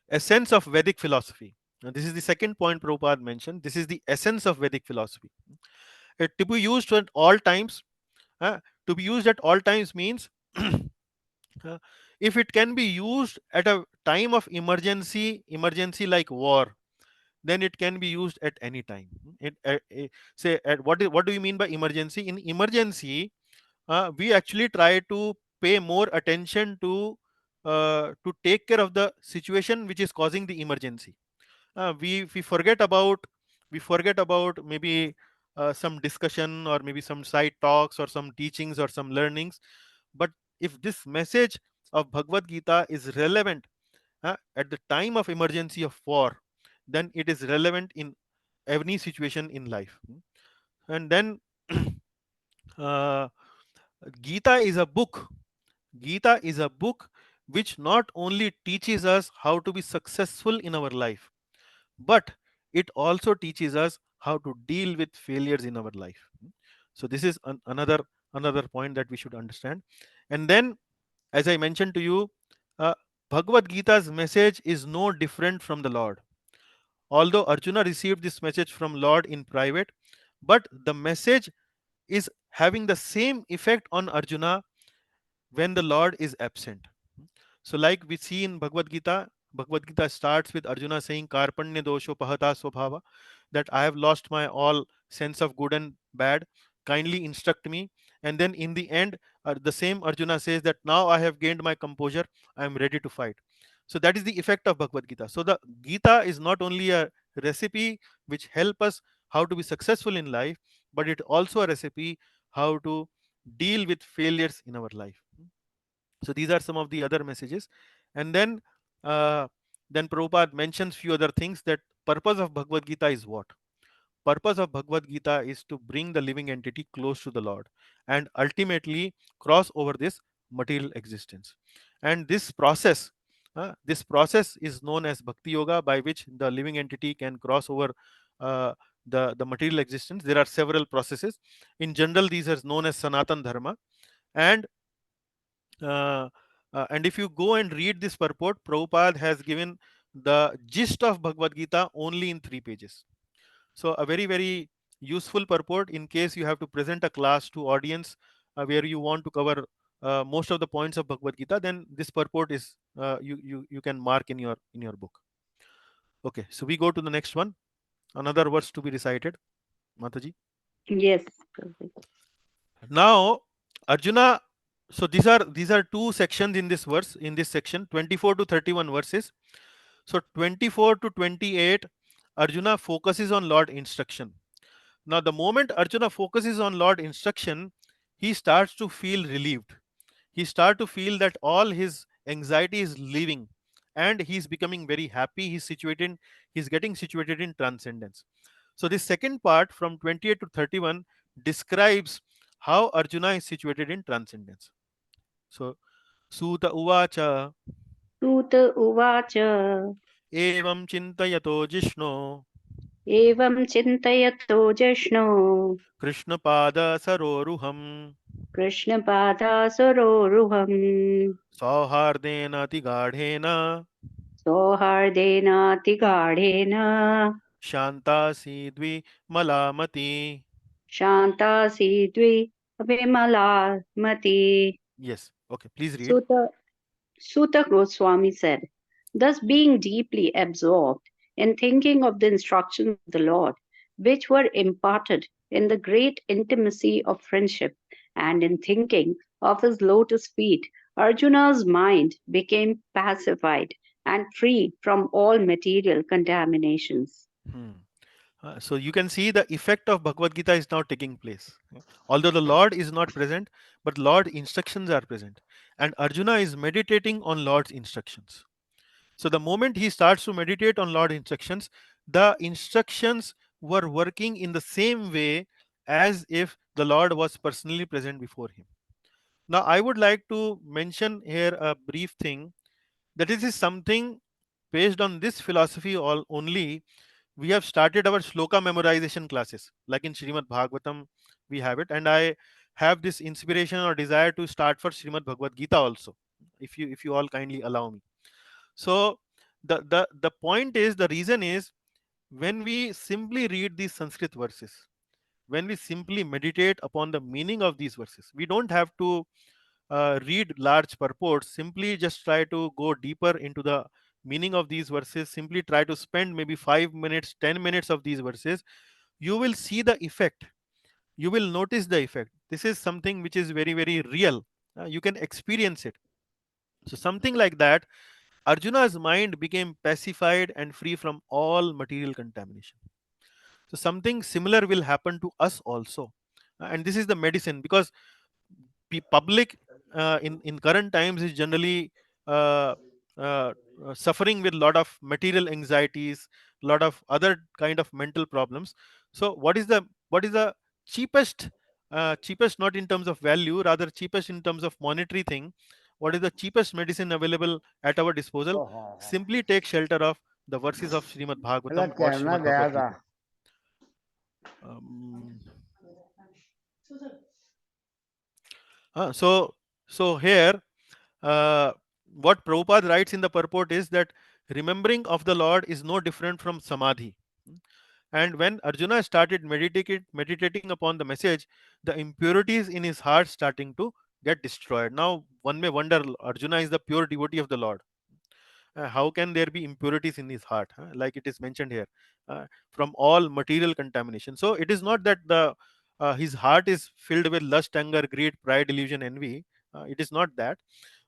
Speaker 1: essence of Vedic philosophy. Now, this is the second point Prabhupada mentioned. This is the essence of Vedic philosophy. To be used at all times. To be used at all times means if it can be used at a time of emergency like war, then it can be used at any time. Say, what do you mean by emergency? In emergency, we actually try to pay more attention to take care of the situation which is causing the emergency. We forget about maybe some discussion or maybe some side talks or some teachings or some learnings. But if this message of Bhagavad Gita is relevant at the time of emergency of war, then it is relevant in any situation in life. And then uh, Gita is a book. Gita is a book which not only teaches us how to be successful in our life, but it also teaches us how to deal with failures in our life. So this is another point that we should understand. And then, as I mentioned to you, uh, Bhagavad Gita's message is no different from the Lord. Although Arjuna received this message from Lord in private, but the message is having the same effect on Arjuna when the Lord is absent. So, like we see in Bhagavad Gita starts with Arjuna saying, Karpanya dosho pahata swabhava, that I have lost my all sense of good and bad. Kindly instruct me. And then in the end, the same Arjuna says that now I have gained my composure, I am ready to fight. So that is the effect of Bhagavad Gita. So the Gita is not only a recipe which help us how to be successful in life, but it also a recipe how to deal with failures in our life. So these are some of the other messages. And uh, then Prabhupada mentions few other things, that purpose of Bhagavad Gita is what? Purpose of Bhagavad Gita is to bring the living entity close to the Lord and ultimately cross over this material existence. And this process is known as Bhakti Yoga, by which the living entity can cross over uh, the material existence. There are several processes. In general, these are known as Sanatan Dharma. And uh, and if you go and read this purport, Prabhupada has given the gist of Bhagavad Gita only in 3 pages. So a very useful purport in case you have to present a class to audience where you want to cover most of the points of Bhagavad Gita. Then this purport is you can mark in your book. Okay, so we go to the next one. Another verse to be recited, Mataji.
Speaker 5: Yes, Prabhu.
Speaker 1: Now Arjuna. So these are two sections in this verse, in this section, 24 to 31 verses. So 24 to 28, Arjuna focuses on Lord instruction. Now, the moment Arjuna focuses on Lord instruction, he starts to feel relieved. He starts to feel that all his anxiety is leaving and he's becoming very happy. He's getting situated in transcendence. So, this second part from 28 to 31 describes how Arjuna is situated in transcendence. So, Suta Uvacha
Speaker 5: Sut uvacha
Speaker 1: evam chintayato jishno
Speaker 5: evam chintayato jashno
Speaker 1: Krishna pada saroruham
Speaker 5: Krishnapadasaroruham
Speaker 1: सौहार्देन अतिगाढ़ेन
Speaker 5: सौहार्देनातिगाढेन
Speaker 1: शान्तासीद्वि मलामति.
Speaker 5: शान्तासीद्वि विमलामति.
Speaker 1: Yes, okay, please read.
Speaker 5: Sutta, Sutta Goswami said, thus being deeply absorbed in thinking of the instructions of the Lord, which were imparted in the great intimacy of friendship, and in thinking of his lotus feet, Arjuna's mind became pacified and free from all material contaminations.
Speaker 1: Hmm. So you can see the effect of Bhagavad Gita is now taking place. Although the Lord is not present, but Lord instructions are present. And Arjuna is meditating on Lord's instructions. So the moment he starts to meditate on Lord instructions, the instructions were working in the same way as if the Lord was personally present before him. Now, I would like to mention here a brief thing, that this is something based on this philosophy only we have started our shloka memorization classes, like in Srimad Bhagavatam we have it, and I have this inspiration or desire to start for Srimad Bhagavad Gita also, if you all kindly allow me. So the point is, the reason is, when we simply read these Sanskrit verses, when we simply meditate upon the meaning of these verses, we don't have to read large purports. Simply just try to go deeper into the meaning of these verses. Simply try to spend maybe 5 minutes, 10 minutes of these verses. You will see the effect. You will notice the effect. This is something which is very, very real. You can experience it. So, something like that, Arjuna's mind became pacified and free from all material contamination. So, something similar will happen to us also. And this is the medicine, because public in current times is generally uh, uh, suffering with a lot of material anxieties, lot of other kind of mental problems. So what is the cheapest, cheapest not in terms of value, rather cheapest in terms of monetary thing? What is the cheapest medicine available at our disposal? Simply take shelter of the verses of Srimad Bhagavatam or Srimad Bhagavad Gita. um, so here, what Prabhupada writes in the purport is that remembering of the Lord is no different from samadhi. And when Arjuna started meditating upon the message, the impurities in his heart starting to get destroyed. Now, one may wonder, Arjuna is the pure devotee of the Lord. How can there be impurities in his heart? Like it is mentioned here, from all material contamination. So it is not that the his heart is filled with lust, anger, greed, pride, illusion, envy. It is not that.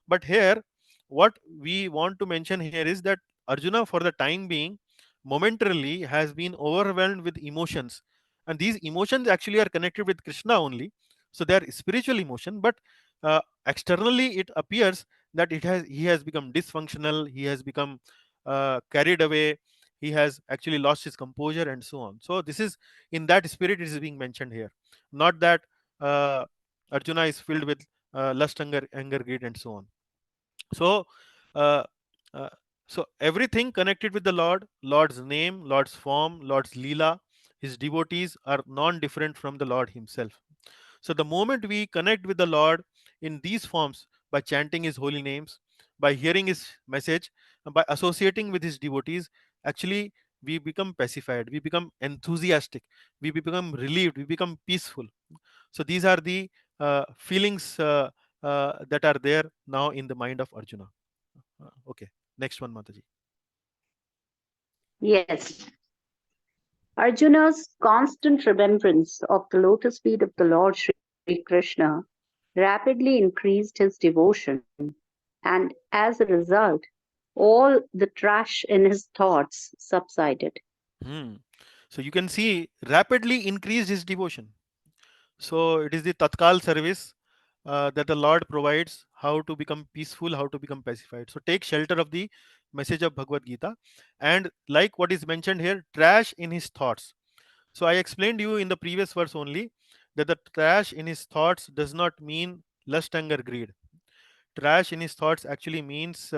Speaker 1: But here, what we want to mention here is that Arjuna, for the time being, momentarily has been overwhelmed with emotions, and these emotions actually are connected with Krishna only. So they are spiritual emotion, but externally it appears that he has become dysfunctional, he has become carried away, he has actually lost his composure and so on. So this is, in that spirit it is being mentioned here, not that uh, Arjuna is filled with lust, anger, greed and so on. So uh, uh, so everything connected with the Lord's name, Lord's form, Lord's Leela, his devotees are non-different from the Lord himself. So the moment we connect with the Lord in these forms, by chanting his holy names, by hearing his message, and by associating with his devotees, actually we become pacified, we become enthusiastic, we become relieved, we become peaceful. So these are the feelings that are there now in the mind of Arjuna. Okay, next one, Mataji.
Speaker 5: Yes. Arjuna's constant remembrance of the lotus feet of the Lord Sri Krishna rapidly increased his devotion, and as a result, all the trash in his thoughts subsided.
Speaker 1: Hmm. So you can see, rapidly increased his devotion. So it is the Tatkal service that the Lord provides, how to become peaceful, how to become pacified. So take shelter of the message of Bhagavad Gita, and like what is mentioned here, trash in his thoughts. So I explained you in the previous verse only that the trash in his thoughts does not mean lust, anger, greed. Trash in his thoughts actually means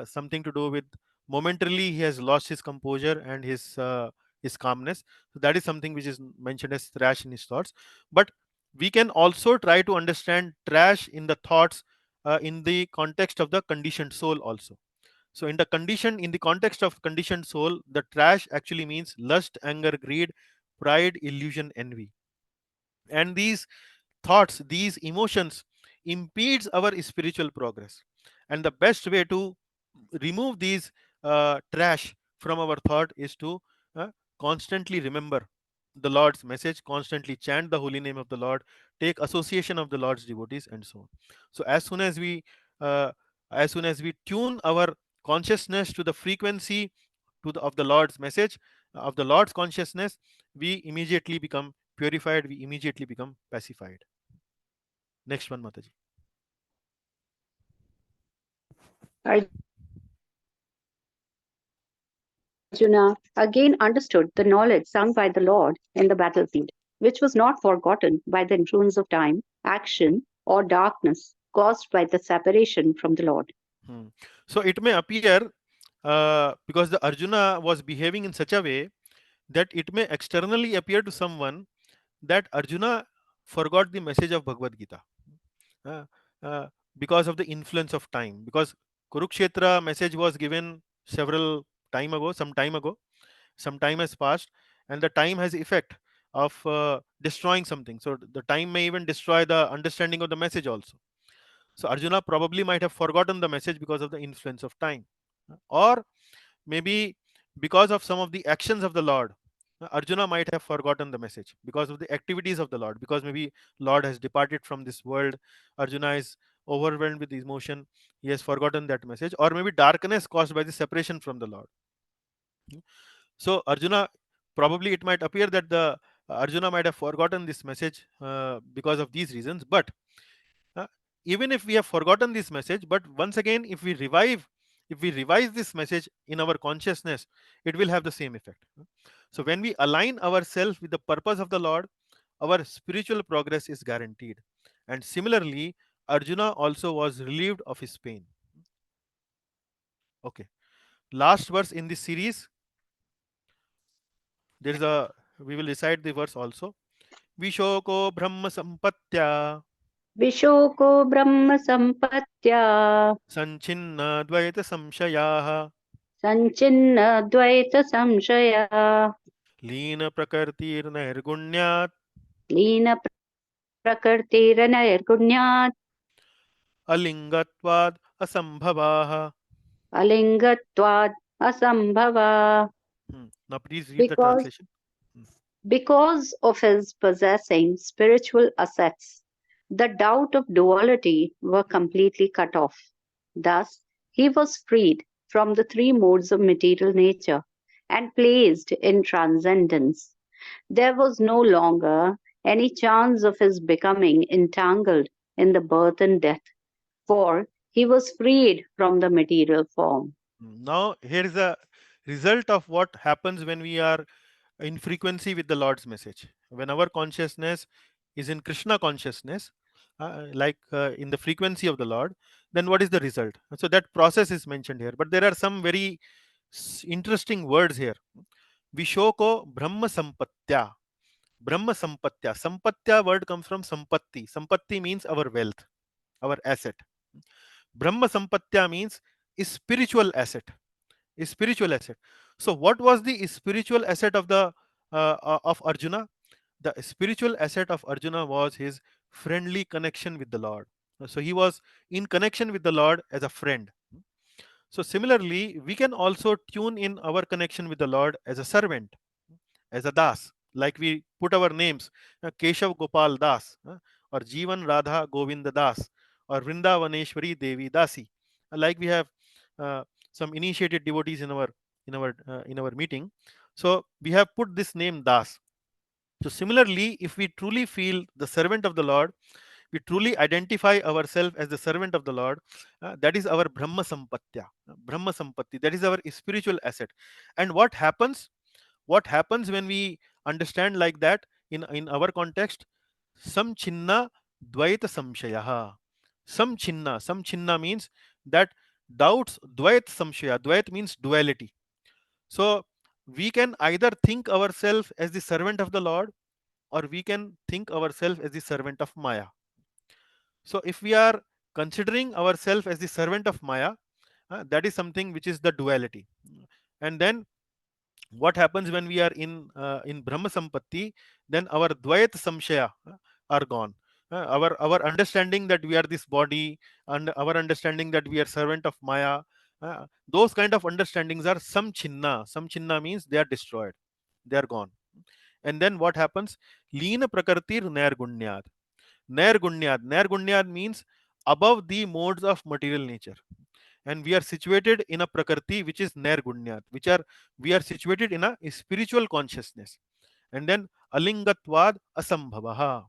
Speaker 1: something to do with momentarily he has lost his composure and his calmness. So that is something which is mentioned as trash in his thoughts. But we can also try to understand trash in the thoughts in the context of the conditioned soul also. So in the context of conditioned soul, the trash actually means lust, anger, greed, pride, illusion, envy. And these thoughts, these emotions impedes our spiritual progress. And the best way to remove these trash from our thought is to uh, constantly remember the Lord's message, constantly chant the holy name of the Lord, take association of the Lord's devotees and so on. So uh, as soon as we tune our consciousness to the frequency of the Lord's message, of the Lord's consciousness, we immediately become purified, we immediately become pacified. Next one, Mataji.
Speaker 5: Arjuna again understood the knowledge sung by the Lord in the battlefield. which was not forgotten by the influence of time, action, or darkness caused by the separation from the Lord.
Speaker 1: So it may appear, because the Arjuna was behaving in such a way, that it may externally appear to someone that Arjuna forgot the message of Bhagavad Gita, uh, uh, because of the influence of time. Because Kurukshetra message was given some time ago, some time has passed, and the time has effect of destroying something. So the time may even destroy the understanding of the message also. So Arjuna probably might have forgotten the message because of the influence of time, or maybe because of some of the actions of the Lord. Arjuna might have forgotten the message because of the activities of the Lord, because maybe Lord has departed from this world. Arjuna is overwhelmed with emotion, he has forgotten that message, or maybe darkness caused by the separation from the Lord. So Arjuna, probably it might appear that the Arjuna might have forgotten this message because of these reasons. But uh, even if we have forgotten this message, but once again, if we revise this message in our consciousness, it will have the same effect. So when we align ourselves with the purpose of the Lord, our spiritual progress is guaranteed. And similarly, Arjuna also was relieved of his pain. Okay. Last verse in this series, there is a we will recite the verse also. Vishoko Brahma Sampatya
Speaker 5: Vishoko Brahma Sampatya
Speaker 1: Sanchinna Dvaita Samshayaha
Speaker 5: Sanchinna Dvaita Samshaya
Speaker 1: Leena Prakartir Nirgunyat
Speaker 5: Lina Prakirtiranayargunyat
Speaker 1: Alingatvad Asambhavaha.
Speaker 5: Alingatvad Asambhava.
Speaker 1: Now please read the
Speaker 5: Because
Speaker 1: translation. Hmm.
Speaker 5: Because of his possessing spiritual assets, the doubt of duality were completely cut off. Thus, he was freed from the three modes of material nature and placed in transcendence. There was no longer any chance of his becoming entangled in the birth and death, for he was freed from the material form.
Speaker 1: Now here is a result of what happens when we are in frequency with the Lord's message. When our consciousness is in Krishna consciousness, in the frequency of the Lord, then what is the result? So that process is mentioned here. But there are some very interesting words here. Vishoko Brahma Sampatya. Brahma Sampatya. Sampatya word comes from Sampatti. Sampatti means our wealth, our asset. Brahma Sampatya means spiritual asset. Spiritual asset. So what was the spiritual asset of the of Arjuna? The spiritual asset of Arjuna was his friendly connection with the Lord. So he was in connection with the Lord as a friend. So similarly, we can also tune in our connection with the Lord as a servant, as a das, like we put our names, Keshav Gopal Das, or Jivan Radha Govinda Das, or Vrindavaneshwari Devi Dasi. Like we have uh, some initiated devotees in our meeting. So we have put this name Das. So similarly, if we truly feel the servant of the Lord, we truly identify ourselves as the servant of the Lord, that is our Brahma Sampatya, Brahma Sampatti, that is our spiritual asset. And what happens when we understand like that in our context? Samchinna Dvaita Samshayaha. Samchinna means that doubts, Dvait Samshaya. Dvait means duality. So we can either think ourselves as the servant of the Lord, or we can think ourselves as the servant of Maya. So if we are considering ourselves as the servant of Maya, that is something which is the duality. And then what happens when we are in Brahma Sampatti? Then our Dvait Samshaya are gone. Our understanding that we are this body, and our understanding that we are servant of Maya, those kind of understandings are Samchinna. Samchinna means they are destroyed, they are gone. And then what happens? Leena Prakartir Nairgunyad. Nairgunyad means above the modes of material nature. And we are situated in a prakriti which is Nairgunyat, we are situated in a spiritual consciousness. And then Alingatvad Asambhavaha.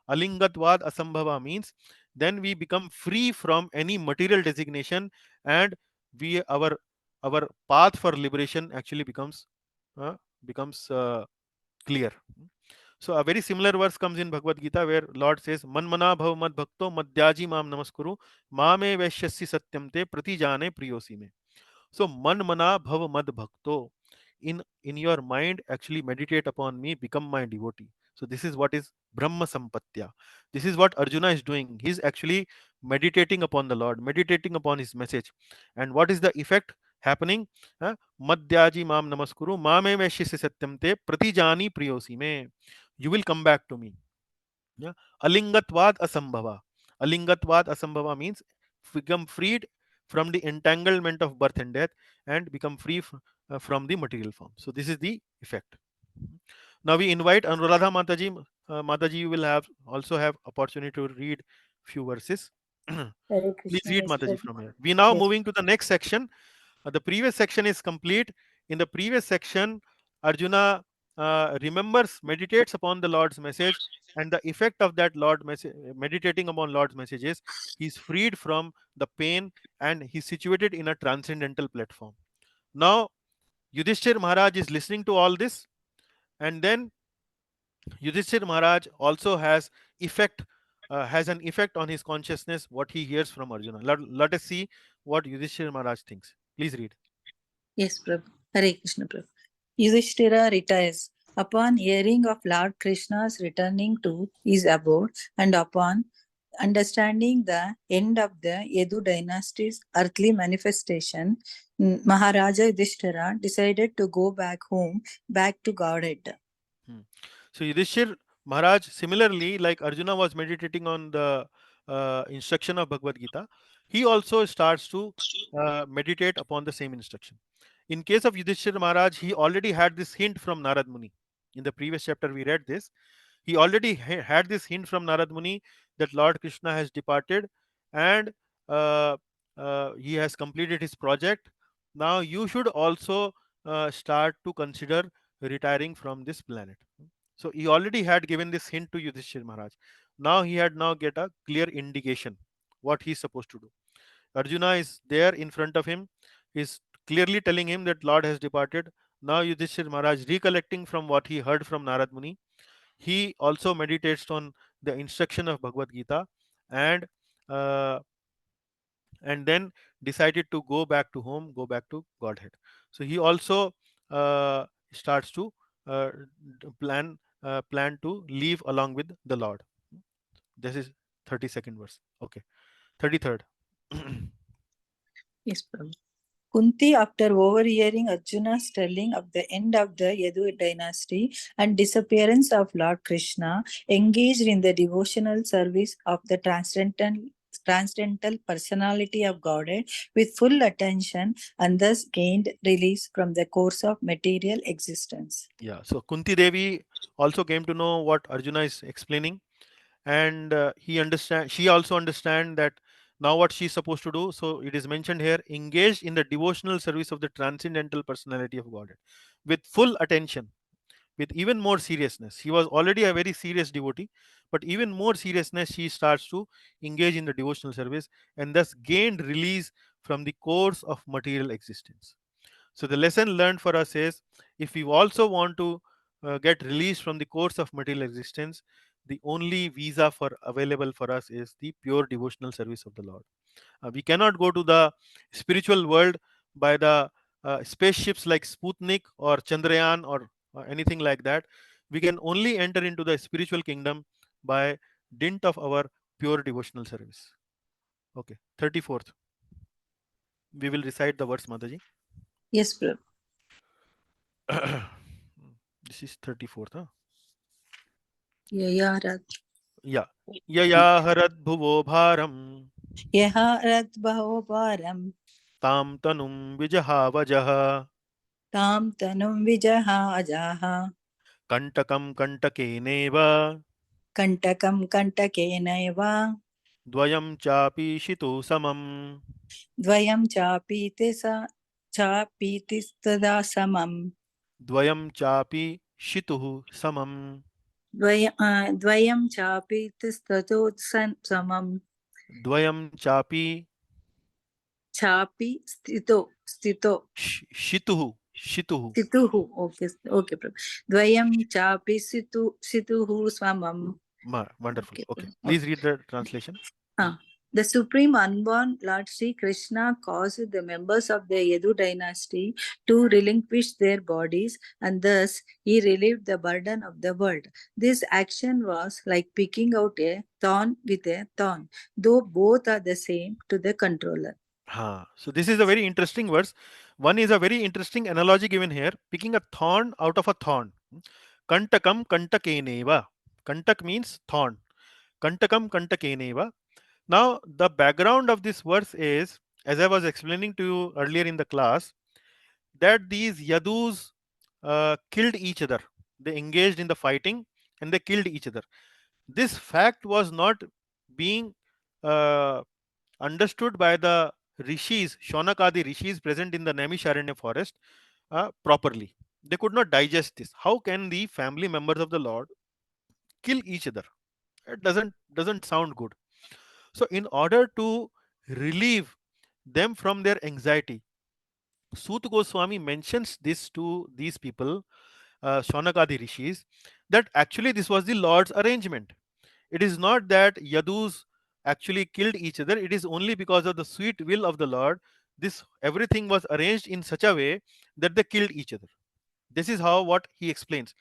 Speaker 1: Alingatvad Asambhava means then we become free from any material designation, and we our path for liberation actually becomes uh, clear. So a very similar verse comes in Bhagavad Gita where Lord says, "Manmana bhav mad bhakto madhyaji mam namaskuru mame vaishyasi satyam te pratijane priyosi me." So manmana bhav mad bhakto. In your mind, actually meditate upon me, become my devotee. So this is what is Brahma Sampatya. This is what Arjuna is doing. He's actually meditating upon the Lord, meditating upon his message. And what is the effect happening? Madhyaji mam namaskuru mame vaishyasi satyam te pratijani priyosi me. You will come back to me. Yeah. Alingatvad asambhava. Alingatvad asambhava means become freed from the entanglement of birth and death and become free from the material form. So this is the effect. Now we invite Anuradha Mataji. Mataji, you will have also have opportunity to read few verses.
Speaker 6: Hare
Speaker 1: Please
Speaker 6: Krishna,
Speaker 1: read
Speaker 6: yes,
Speaker 1: Mataji
Speaker 6: Prabhu.
Speaker 1: from here. We now
Speaker 6: Yes.
Speaker 1: moving to the next section. The previous section is complete. In the previous section, Arjuna remembers, meditates upon the Lord's message, and the effect of that Lord message, meditating upon Lord's messages, he's freed from the pain and he's situated in a transcendental platform. Now, Yudhishthir Maharaj is listening to all this, and then Yudhishthir Maharaj also has an effect on his consciousness. What he hears from Arjuna. Let us see what Yudhishthir Maharaj thinks. Please read.
Speaker 6: Yes, Prabhu. Hare Krishna, Prabhu. Yudhishthira retires. Upon hearing of Lord Krishna's returning to his abode and upon understanding the end of the Yadu dynasty's earthly manifestation, Maharaja Yudhishthira decided to go back home, back to Godhead.
Speaker 1: So Yudhishthir Maharaj, similarly, like Arjuna was meditating on the instruction of Bhagavad Gita, he also starts to meditate upon the same instruction. In case of Yudhishthir Maharaj, he already had this hint from Narad Muni. In the previous chapter, we read this. He already had this hint from Narad Muni that Lord Krishna has departed and uh, he has completed his project. Now you should also start to consider retiring from this planet. So he already had given this hint to Yudhishthir Maharaj. Now he had now get a clear indication what he is supposed to do. Arjuna is there in front of him. He is clearly telling him that Lord has departed. Now Yudhishthir Maharaj, recollecting from what he heard from Narad Muni, he also meditates on the instruction of Bhagavad Gita and uh, and then decided to go back to home, go back to Godhead. So he also starts to uh, plan to leave along with the Lord. This is 32nd verse. Okay, 33rd.
Speaker 6: Yes, Prabhu. Kunti, after overhearing Arjuna's telling of the end of the Yadu dynasty and disappearance of Lord Krishna, engaged in the devotional service of the transcendental personality of Godhead with full attention and thus gained release from the course of material existence.
Speaker 1: Yeah, so Kunti Devi also came to know what Arjuna is explaining, and she also understand that now what she's supposed to do. So it is mentioned here, engaged in the devotional service of the transcendental personality of Godhead with full attention, with even more seriousness. He was already a very serious devotee, but even more seriousness she starts to engage in the devotional service and thus gained release from the course of material existence. So the lesson learned for us is, if we also want to get released from the course of material existence, the only visa for available for us is the pure devotional service of the Lord. We cannot go to the spiritual world by the spaceships like Sputnik or Chandrayaan or anything like that. We can only enter into the spiritual kingdom by dint of our pure devotional service. Okay, 34th. We will recite the words, Mataji.
Speaker 6: Yes, Prabhu.
Speaker 1: This is 34th. Huh?
Speaker 6: Yayarat.
Speaker 1: Yeah. Yaya harad bhuvo bharam
Speaker 6: Yaharat Bahoparam
Speaker 1: tam tanum vijahavajaha
Speaker 6: Tam Tanum Vijaha Ajaha
Speaker 1: kantakam kantakeneva
Speaker 6: Kantakam Kantakenaiva
Speaker 1: dvayam chapi shitu samam.
Speaker 6: Dvayam Chapitistada Samam
Speaker 1: Dvayam chapi shituhu samam.
Speaker 6: Dvayam Chapitistado Samam
Speaker 1: Dvayam chapi
Speaker 6: Chapi Stito
Speaker 1: shituhu. Shituhu.
Speaker 6: Situhu. Okay, okay, Prabhu. Dvayam chapi situhu swamam.
Speaker 1: Wonderful.
Speaker 6: Okay,
Speaker 1: Okay.
Speaker 6: okay.
Speaker 1: Please read the translation.
Speaker 6: The supreme unborn Lord Sri Krishna caused the members of the Yadu dynasty to relinquish their bodies, and thus he relieved the burden of the world. This action was like picking out a thorn with a thorn, though both are the same to the controller.
Speaker 1: So this is a very interesting verse. One is a very interesting analogy given here, picking a thorn out of a thorn. Kantakam kantakeneva. Kantak means thorn. Kantakam kantakeneva. Now, the background of this verse is, as I was explaining to you earlier in the class, that these Yadus killed each other. They engaged in the fighting and they killed each other. This fact was not being uh, understood by the rishis, Shaunakadi rishis present in the Naimisharanya forest properly. They could not digest this. How can the family members of the Lord kill each other? It doesn't sound good. So, in order to relieve them from their anxiety, Sut Goswami mentions this to these people, Shaunakadi rishis, that actually this was the Lord's arrangement. It is not that Yadus actually killed each other. It is only because of the sweet will of the Lord. This everything was arranged in such a way that they killed each other. This is how what he explains.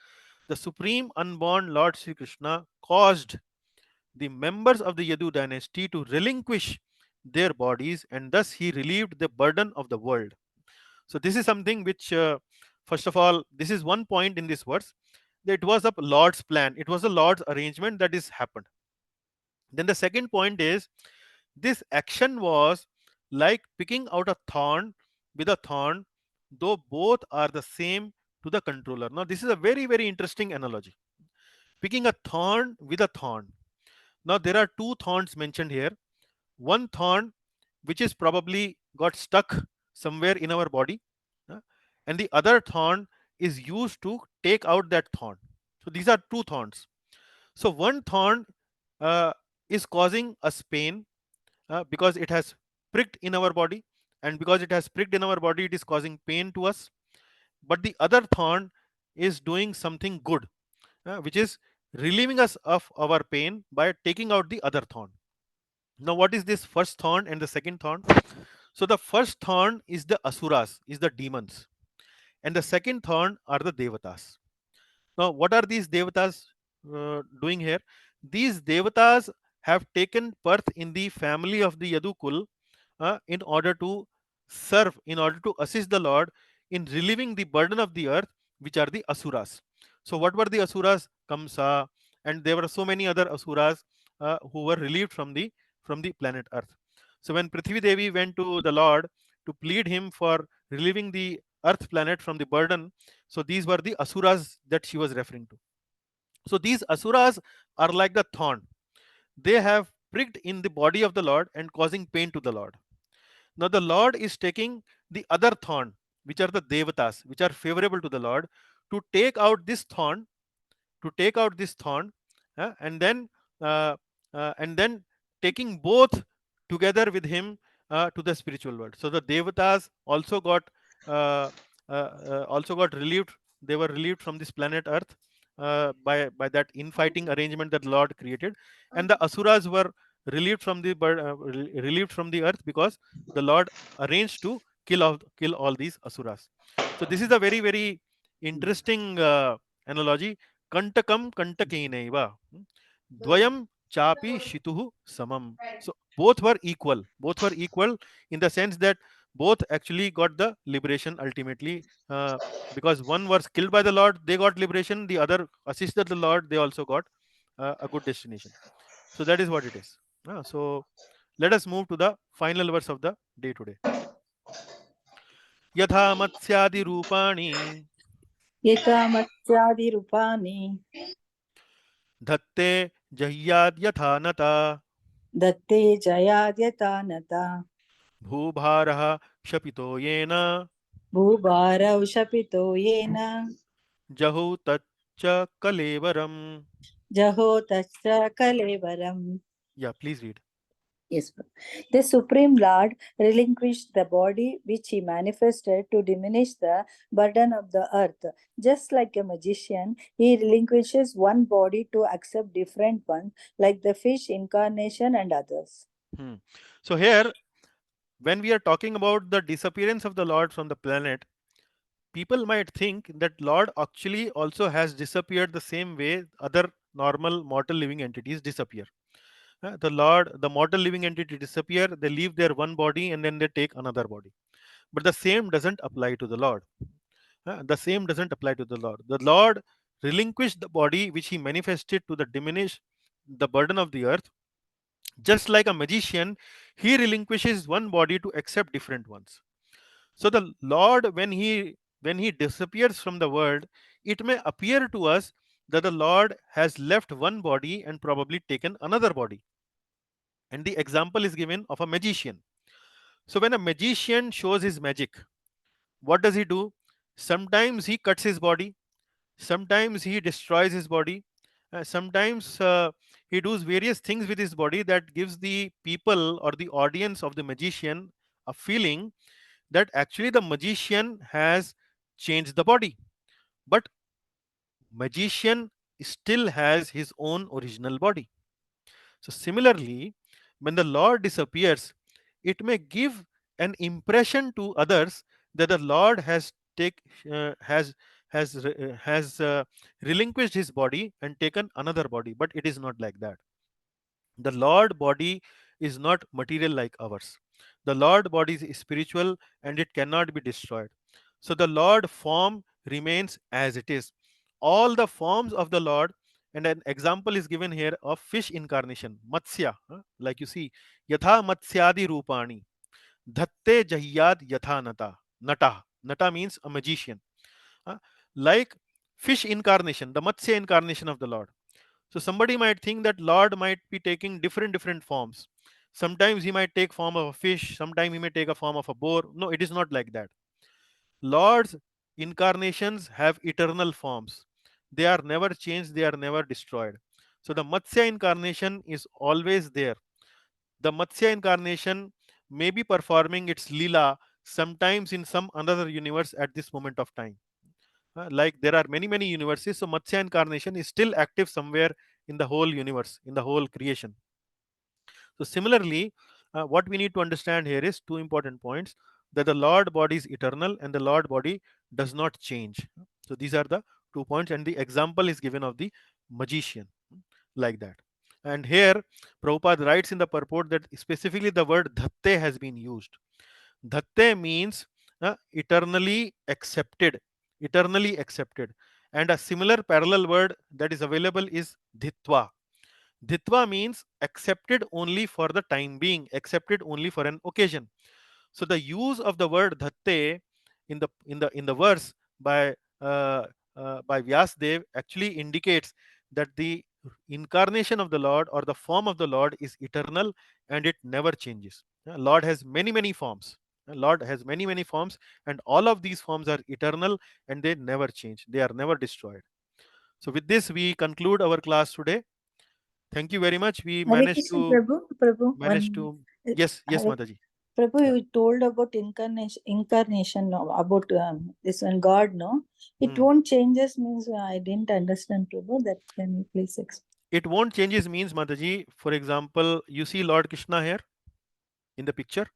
Speaker 1: The supreme unborn Lord Sri Krishna caused the members of the Yadu dynasty to relinquish their bodies, and thus he relieved the burden of the world. So this is something which, first of all, this is one point in this verse. That it was a Lord's plan. It was a Lord's arrangement that is happened. Then the second point is, this action was like picking out a thorn with a thorn, though both are the same to the controller. Now, this is a very, very interesting analogy. Picking a thorn with a thorn. Now, there are two thorns mentioned here. One thorn, which is probably got stuck somewhere in our body, and the other thorn is used to take out that thorn. So, these are two thorns. So, one thorn uh, is causing us pain because it has pricked in our body, and because it has pricked in our body, it is causing pain to us. But the other thorn is doing something good, which is relieving us of our pain by taking out the other thorn. Now, what is this first thorn and the second thorn? So, the first thorn is the asuras, is the demons, and the second thorn are the devatas. Now, what are these devatas doing here? These devatas have taken birth in the family of the Yadukul in order to serve, in order to assist the Lord in relieving the burden of the earth, which are the asuras. So, what were the asuras? Kamsa, and there were so many other asuras who were relieved from the planet Earth. So, when Prithvi Devi went to the Lord to plead him for relieving the Earth planet from the burden, so these were the asuras that she was referring to. So, these asuras are like the thorn. They have pricked in the body of the Lord and causing pain to the Lord. Now the Lord is taking the other thorn, which are the devatas, which are favorable to the Lord, to take out this thorn, to take out this thorn, uh, and then uh, and then taking both together with him to the spiritual world. So the devatas uh, also got relieved. They were relieved from this planet Earth by that infighting arrangement that the Lord created, and the asuras were relieved from the earth because the Lord arranged to kill all these asuras. So this is a very, very interesting analogy. Kantakam kantakenaiva. Dvayam chapi shituhu samam. So both were equal. Both were equal in the sense that both actually got the liberation ultimately. Because one was killed by the Lord, they got liberation. The other assisted the Lord, they also got a good destination. So that is what it is. So let us move to the final verse of the day today. Yatha matsyadi rupani
Speaker 6: Yata matyadi rupani
Speaker 1: dhatte jahyad yatha nata
Speaker 6: datte jayadyata nata
Speaker 1: bhubharaha shapito yena
Speaker 6: bhubharav shapito yena
Speaker 1: jahu taccha kalevaram.
Speaker 6: jaho tasya kalevaram.
Speaker 1: Yeah, please read.
Speaker 6: Yes, Prabhu. The Supreme Lord relinquished the body which he manifested to diminish the burden of the earth. Just like a magician, he relinquishes one body to accept different ones, like the fish incarnation and others.
Speaker 1: So here, when we are talking about the disappearance of the Lord from the planet, people might think that Lord actually also has disappeared the same way other normal mortal living entities disappear. The mortal living entity disappear, they leave their one body and then they take another body. But the same doesn't apply to the Lord. The same doesn't apply to the Lord. The Lord relinquished the body which he manifested to the diminish the burden of the earth. Just like a magician, he relinquishes one body to accept different ones. So the Lord, when he disappears from the world, it may appear to us that the Lord has left one body and probably taken another body. And the example is given of a magician. So when a magician shows his magic, what does he do? Sometimes he cuts his body, sometimes he destroys his body, sometimes he does various things with his body that gives the people or the audience of the magician a feeling that actually the magician has changed the body, but magician still has his own original body. So similarly, when the Lord disappears, it may give an impression to others that the Lord take has relinquished his body and taken another body, but it is not like that. The Lord body is not material like ours. The Lord body is spiritual and it cannot be destroyed. So the Lord form remains as it is. All the forms of the Lord, and an example is given here of fish incarnation, Matsya, like you see, Yatha Matsyadi Rupani, Dhatte Jahyad Yatha Nata. Nata. Nata means a magician. huh, Like fish incarnation, the Matsya incarnation of the Lord. So somebody might think that Lord might be taking different forms. Sometimes he might take form of a fish, sometimes he may take a form of a boar. No, it is not like that. Lord's incarnations have eternal forms. They are never changed, they are never destroyed. So the Matsya incarnation is always there. The Matsya incarnation may be performing its Leela sometimes in some another universe at this moment of time. Like there are many universes, so Matsya incarnation is still active somewhere in the whole universe, in the whole creation. So similarly, what we need to understand here is two important points: that the Lord body is eternal and the Lord body does not change. So these are the 2 points, and the example is given of the magician, like that. And here, Prabhupada writes in the purport that specifically the word dhatte has been used. Dhatte means eternally accepted, eternally accepted. And a similar parallel word that is available is dhitva. Dhitva means accepted only for the time being, accepted only for an occasion. So the use of the word dhatte in the verse by Vyasdev actually indicates that the incarnation of the Lord or the form of the Lord is eternal and it never changes. Lord has many forms. Lord has many forms, and all of these forms are eternal and they never change. They are never destroyed. So with this, we conclude our class today. Thank you very much. We
Speaker 6: Hare
Speaker 1: managed
Speaker 6: Krishna,
Speaker 1: to
Speaker 6: Prabhu,
Speaker 1: managed to yes,
Speaker 6: Hare
Speaker 1: Mataji.
Speaker 6: Prabhu,
Speaker 1: Yeah.
Speaker 6: you told about incarnation, no, about this one God, no? It
Speaker 1: Hmm.
Speaker 6: won't changes means I didn't understand, Prabhu. That can you please explain?
Speaker 1: It won't changes means, Mataji. For example, you see Lord Krishna here in the picture,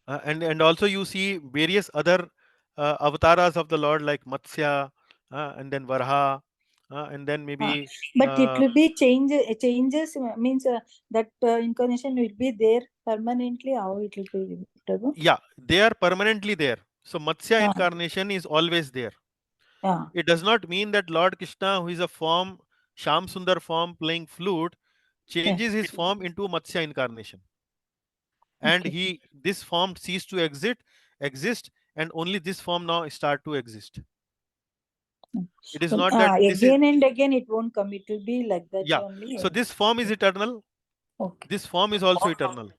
Speaker 1: and also you see various other avatars of the Lord like Matsya, and then Varha, and then
Speaker 6: Ah,
Speaker 1: maybe
Speaker 6: but it
Speaker 1: uh,
Speaker 6: will be changes means that incarnation will be there permanently. How it will be, Prabhu?
Speaker 1: yeah, they are permanently there. So Matsya
Speaker 6: Ah,
Speaker 1: incarnation is always there.
Speaker 6: ah,
Speaker 1: It does not mean that Lord Krishna, who is a form, Sham Sundar form playing flute,
Speaker 6: yeah,
Speaker 1: changes his form into Matsya incarnation, and
Speaker 6: okay.
Speaker 1: he this form ceased to exist, and only this form now start to exist. It is not that this is
Speaker 6: Again and again it won't come. It will be like that
Speaker 1: yeah.
Speaker 6: only.
Speaker 1: So this form is eternal.
Speaker 6: Okay,
Speaker 1: This form is also eternal.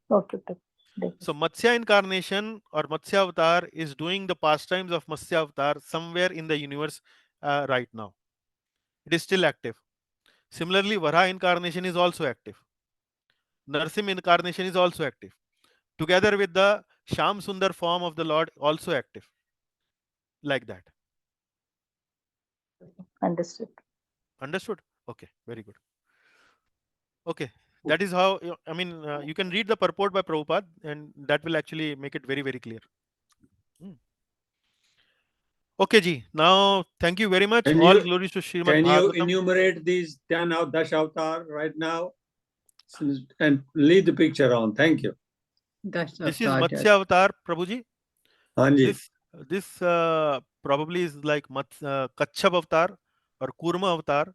Speaker 6: okay, Prabhu. Hare
Speaker 1: So
Speaker 6: Krishna.
Speaker 1: Matsya incarnation or Matsya avatar is doing the pastimes of Matsya avatar somewhere in the universe right now. It is still active. Similarly, Vara incarnation is also active. Narsim incarnation is also active. Together with the Sham Sundar form of the Lord, also active. Like that.
Speaker 6: Understood.
Speaker 1: Understood? Okay, very good. Okay, that is how, I mean, you can read the purport by Prabhupada, and that will actually make it very, very clear. Okay, Ji. Now, thank you very much. All glories to Srimad
Speaker 7: Can you
Speaker 1: Bhagavatam.
Speaker 7: enumerate these 10 of Dash Avatar right now? And leave the picture on. Thank you.
Speaker 1: This is Matsya Avatar, Prabhuji.
Speaker 7: Hanji.
Speaker 1: This probably is like Kachchap Avatar or Kurma Avatar.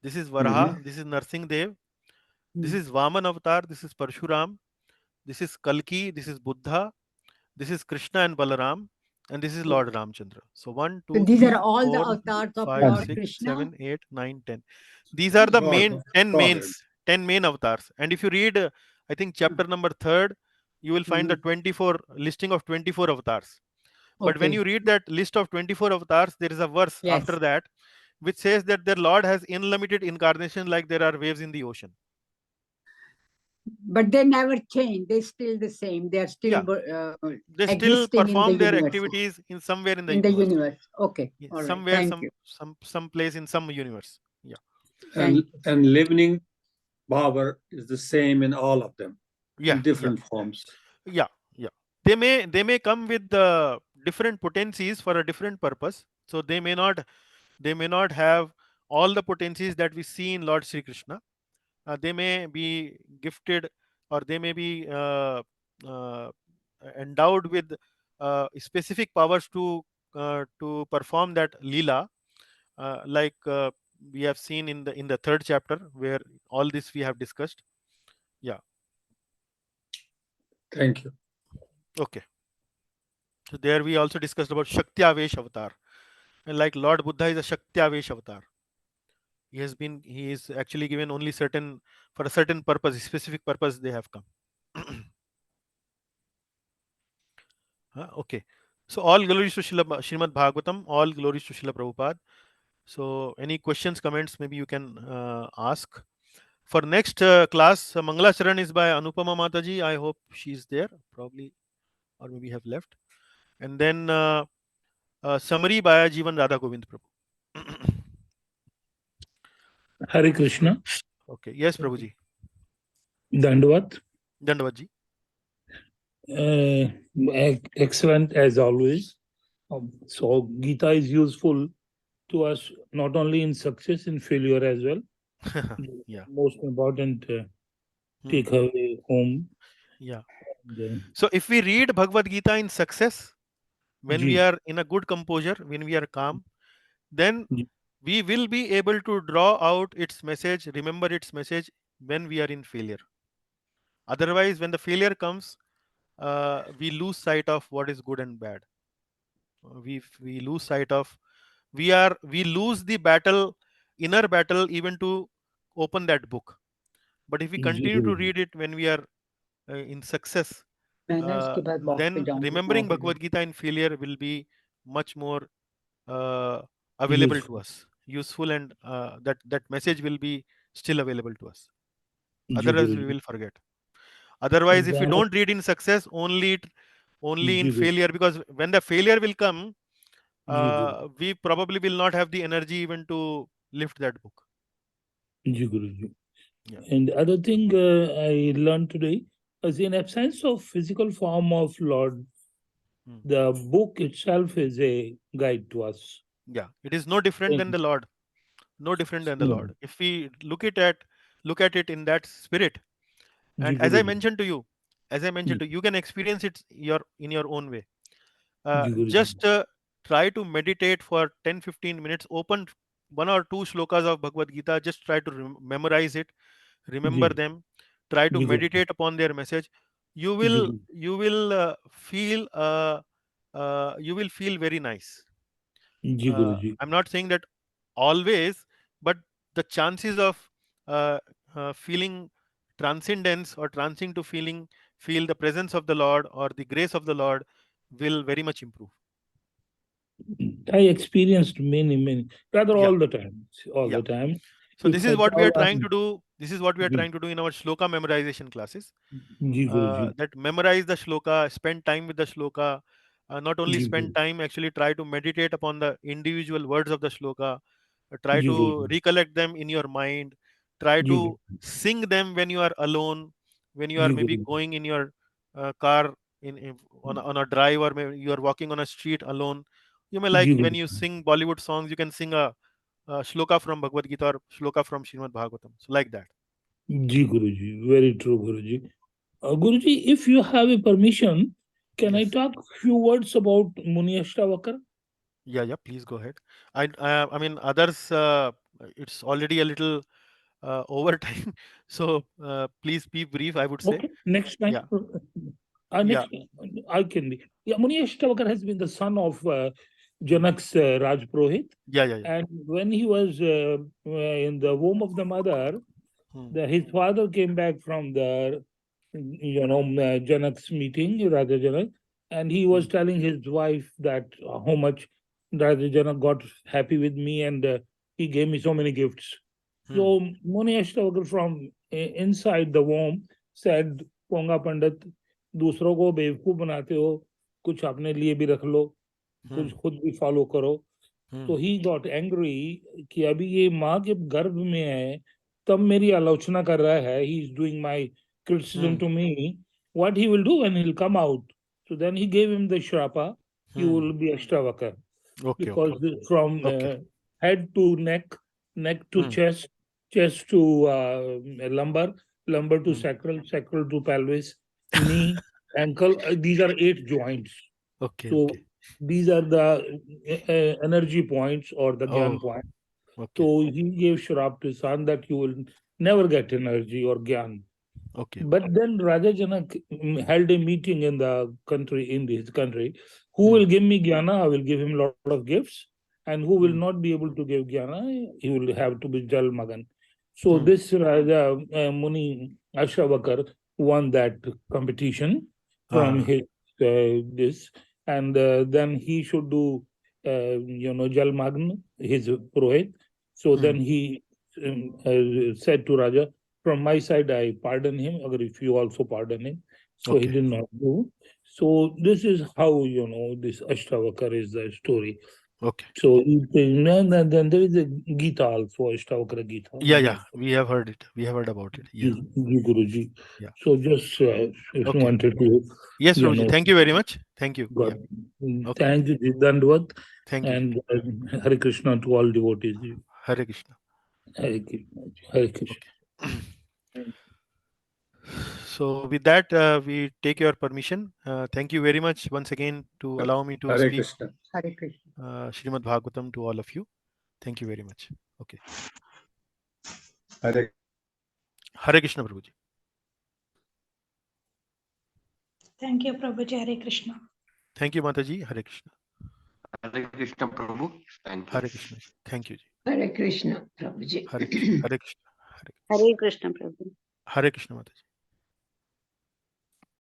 Speaker 1: This is Varaha. This is Narsingh Dev. This is Vaman Avatar. This is Parshuram. This is Kalki. This is Buddha. This is Krishna and Balaram. And this is Lord Ramchandra. So 1, 2,
Speaker 8: these
Speaker 1: 3,
Speaker 8: are all the
Speaker 1: 4,
Speaker 8: avatars of
Speaker 1: 5,
Speaker 8: Lord
Speaker 1: 6,
Speaker 8: Krishna.
Speaker 1: 7, 8, 9, 10. These are the
Speaker 7: Got
Speaker 1: main
Speaker 7: it.
Speaker 1: 10
Speaker 7: Got
Speaker 1: mains,
Speaker 7: it.
Speaker 1: 10 main avatars. And if you read, I think chapter number 3rd, you will find the 24 listing of 24 avatars. But when
Speaker 8: Okay.
Speaker 1: you read that list of 24 avatars, there is a verse
Speaker 8: Yes.
Speaker 1: after that which says that their Lord has unlimited incarnation like there are waves in the ocean.
Speaker 8: But they never change. They're still the same. They are still
Speaker 1: They still
Speaker 8: existing in the
Speaker 1: perform their
Speaker 8: universe.
Speaker 1: activities in somewhere in the
Speaker 8: In the
Speaker 1: universe.
Speaker 8: universe. Okay.
Speaker 1: Yeah,
Speaker 8: All right.
Speaker 1: somewhere,
Speaker 8: Thank you.
Speaker 1: some place in some universe. Yeah.
Speaker 7: And living power is the same in all of them.
Speaker 1: Yeah.
Speaker 7: In different forms.
Speaker 1: Yeah. Yeah. They may come with different potencies for a different purpose. So they may not have all the potencies that we see in Lord Sri Krishna. They may be gifted, or they may be uh, endowed with specific powers to perform that lila, like we have seen in the 3rd chapter, where all this we have discussed. Yeah.
Speaker 7: Thank you.
Speaker 1: Okay. So there we also discussed about Shaktyavesh avatar, and like Lord Buddha is a Shaktyavesh avatar. He is actually given only for a certain purpose, specific purpose they have come. Okay. So all glories to Srimad Bhagavatam, all glories to Srila Prabhupada. So any questions, comments, maybe you can ask. For next class, Mangala Charan is by Anupama Mataji. I hope she's there, probably, or maybe have left. And then summary by Jivan Radha Govind Prabhu.
Speaker 9: Hare Krishna.
Speaker 1: Okay. Yes, Prabhuji.
Speaker 9: Dandavat.
Speaker 1: Dandavadji.
Speaker 9: Excellent as always. So Gita is useful to us not only in success, in failure as well.
Speaker 1: Yeah.
Speaker 9: Most important take away home.
Speaker 1: Yeah.
Speaker 9: And,
Speaker 1: so if we read Bhagavad Gita in success, when we are in a good composure, when we are calm, then we will be able to draw out its message, remember its message when we are in failure. Otherwise, when the failure comes, we lose sight of what is good and bad. We lose sight of, we lose the battle, inner battle, even to open that book. But if we continue to read it when we are in success, then remembering Bhagavad Gita in failure will be much more available to us, useful, and that message will be still available to us. Otherwise, we will forget. Otherwise, if we don't read in success, only in failure, because when the failure will come, we probably will not have the energy even to lift that book.
Speaker 9: Yeah. And the other thing I learned today is, in absence of physical form of Lord, the book itself is a guide to us.
Speaker 1: Yeah, it is no different than the Lord. No different than the Lord. If we look at it in that spirit, and as I mentioned to you, you can experience it in your own way. Just try to meditate for 10-15 minutes. Open 1 or 2 shlokas of Bhagavad Gita. Just try to memorize it, remember them. Try to meditate upon their message. You will feel very nice. I'm not saying that always, but the chances of feeling transcendence or transing to feel the presence of the Lord or the grace of the Lord will very much improve.
Speaker 9: I experienced many, rather all the time. So this is what we are trying to do
Speaker 1: This is what we are
Speaker 9: Ji.
Speaker 1: trying to do in our shloka memorization classes.
Speaker 9: Ji Guruji.
Speaker 1: That memorize the shloka, spend time with the shloka. Not only
Speaker 9: Ji
Speaker 1: spend
Speaker 9: Guruji.
Speaker 1: time, actually try to meditate upon the individual words of the shloka. Try
Speaker 9: Ji
Speaker 1: to
Speaker 9: Guruji.
Speaker 1: recollect them in your mind. Try
Speaker 9: Ji
Speaker 1: to
Speaker 9: Guruji.
Speaker 1: sing them when you are alone, when you are
Speaker 9: Ji
Speaker 1: maybe
Speaker 9: Guruji.
Speaker 1: going in your car on a drive, or maybe you are walking on a street alone. You may like
Speaker 9: Ji
Speaker 1: when
Speaker 9: Guruji.
Speaker 1: you sing Bollywood songs, you can sing a shloka from Bhagavad Gita or shloka from Srimad Bhagavatam. So like that.
Speaker 9: Ji Guruji. Very true, Guruji. Guruji, if you have a permission, can I
Speaker 1: Yes.
Speaker 9: talk few words about Muni Ashtavakar?
Speaker 1: Yeah, please go ahead. I mean, others, it's already a little over time, so please be brief, I would say.
Speaker 9: Okay, next time.
Speaker 1: Yeah.
Speaker 9: Next, I can be. Yeah, Muni Ashtavakar has been the son of Janak's Raj Purohit.
Speaker 1: Yeah.
Speaker 9: And when he was in the womb of the mother, his father came back from the, Janak's meeting, Raja Janak, and he was telling his wife that how much Raja Janak got happy with me, and he gave me so many gifts. So Muni Ashtavakar from inside the womb said, Ponga Pandit, दूसरों को बेवकूफ बनाते हो, कुछ अपने लिए भी रख लो, कुछ खुद भी फॉलो करो. तो he got angry कि अभी ये माँ के गर्भ में है, तब मेरी आलोचना कर रहा है, he is doing my criticism to me. What he will do when he'll come out? So then he gave him the shrapa, you will be Ashtavakar. Because from head to neck, neck to chest, chest to lumbar, lumbar to sacral, sacral to pelvis, knee, ankle, these are 8 joints. So these are the energy points or the Gyan points. So he gave Shrap to his son that you will never get energy or Gyan. But then Raja Janak held a meeting in the country, in his country. Who will give me Gyana? I will give him a lot of gifts. And who will not be able to give Gyana? He will have to be Jal Magan. So this Raja Muni Ashtavakar won that competition from his this. And then he should do, Jal Magan, his Purohit. So then he said to Raja, from my side, I pardon him, or if you also pardon him. So he did not do. So this is how, this Ashtavakar is the story. So then there is a Gita also, Ashtavakara Gita.
Speaker 1: Yeah, we have heard it. We have heard about it. Yeah.
Speaker 9: Guruji.
Speaker 1: Yeah.
Speaker 9: So just wanted to.
Speaker 1: Yes, Prabhuji. Thank you very much. Thank you.
Speaker 9: God. Thank you, Dandavad.
Speaker 1: Thank you.
Speaker 9: And Hare Krishna to all devotees.
Speaker 1: Hare Krishna.
Speaker 9: Hare Krishna. Hare Krishna.
Speaker 1: So with that, we take your permission. Thank you very much once again to allow me to
Speaker 7: Hare
Speaker 1: speak
Speaker 7: Krishna.
Speaker 8: Hare Krishna.
Speaker 1: Srimad Bhagavatam to all of you. Thank you very much. Okay.
Speaker 4: Hare
Speaker 1: Hare Krishna, Prabhuji.
Speaker 10: Thank you, Prabhuji. Hare Krishna.
Speaker 1: Thank you, Mataji. Hare Krishna.
Speaker 11: Hare Krishna, Prabhu. Thank you.
Speaker 1: Hare Krishna. Thank you.
Speaker 3: Hare Krishna, Prabhuji.
Speaker 1: Hare Krishna. Hare Krishna.
Speaker 5: Hare Krishna, Prabhu.
Speaker 1: Hare Krishna, Mataji.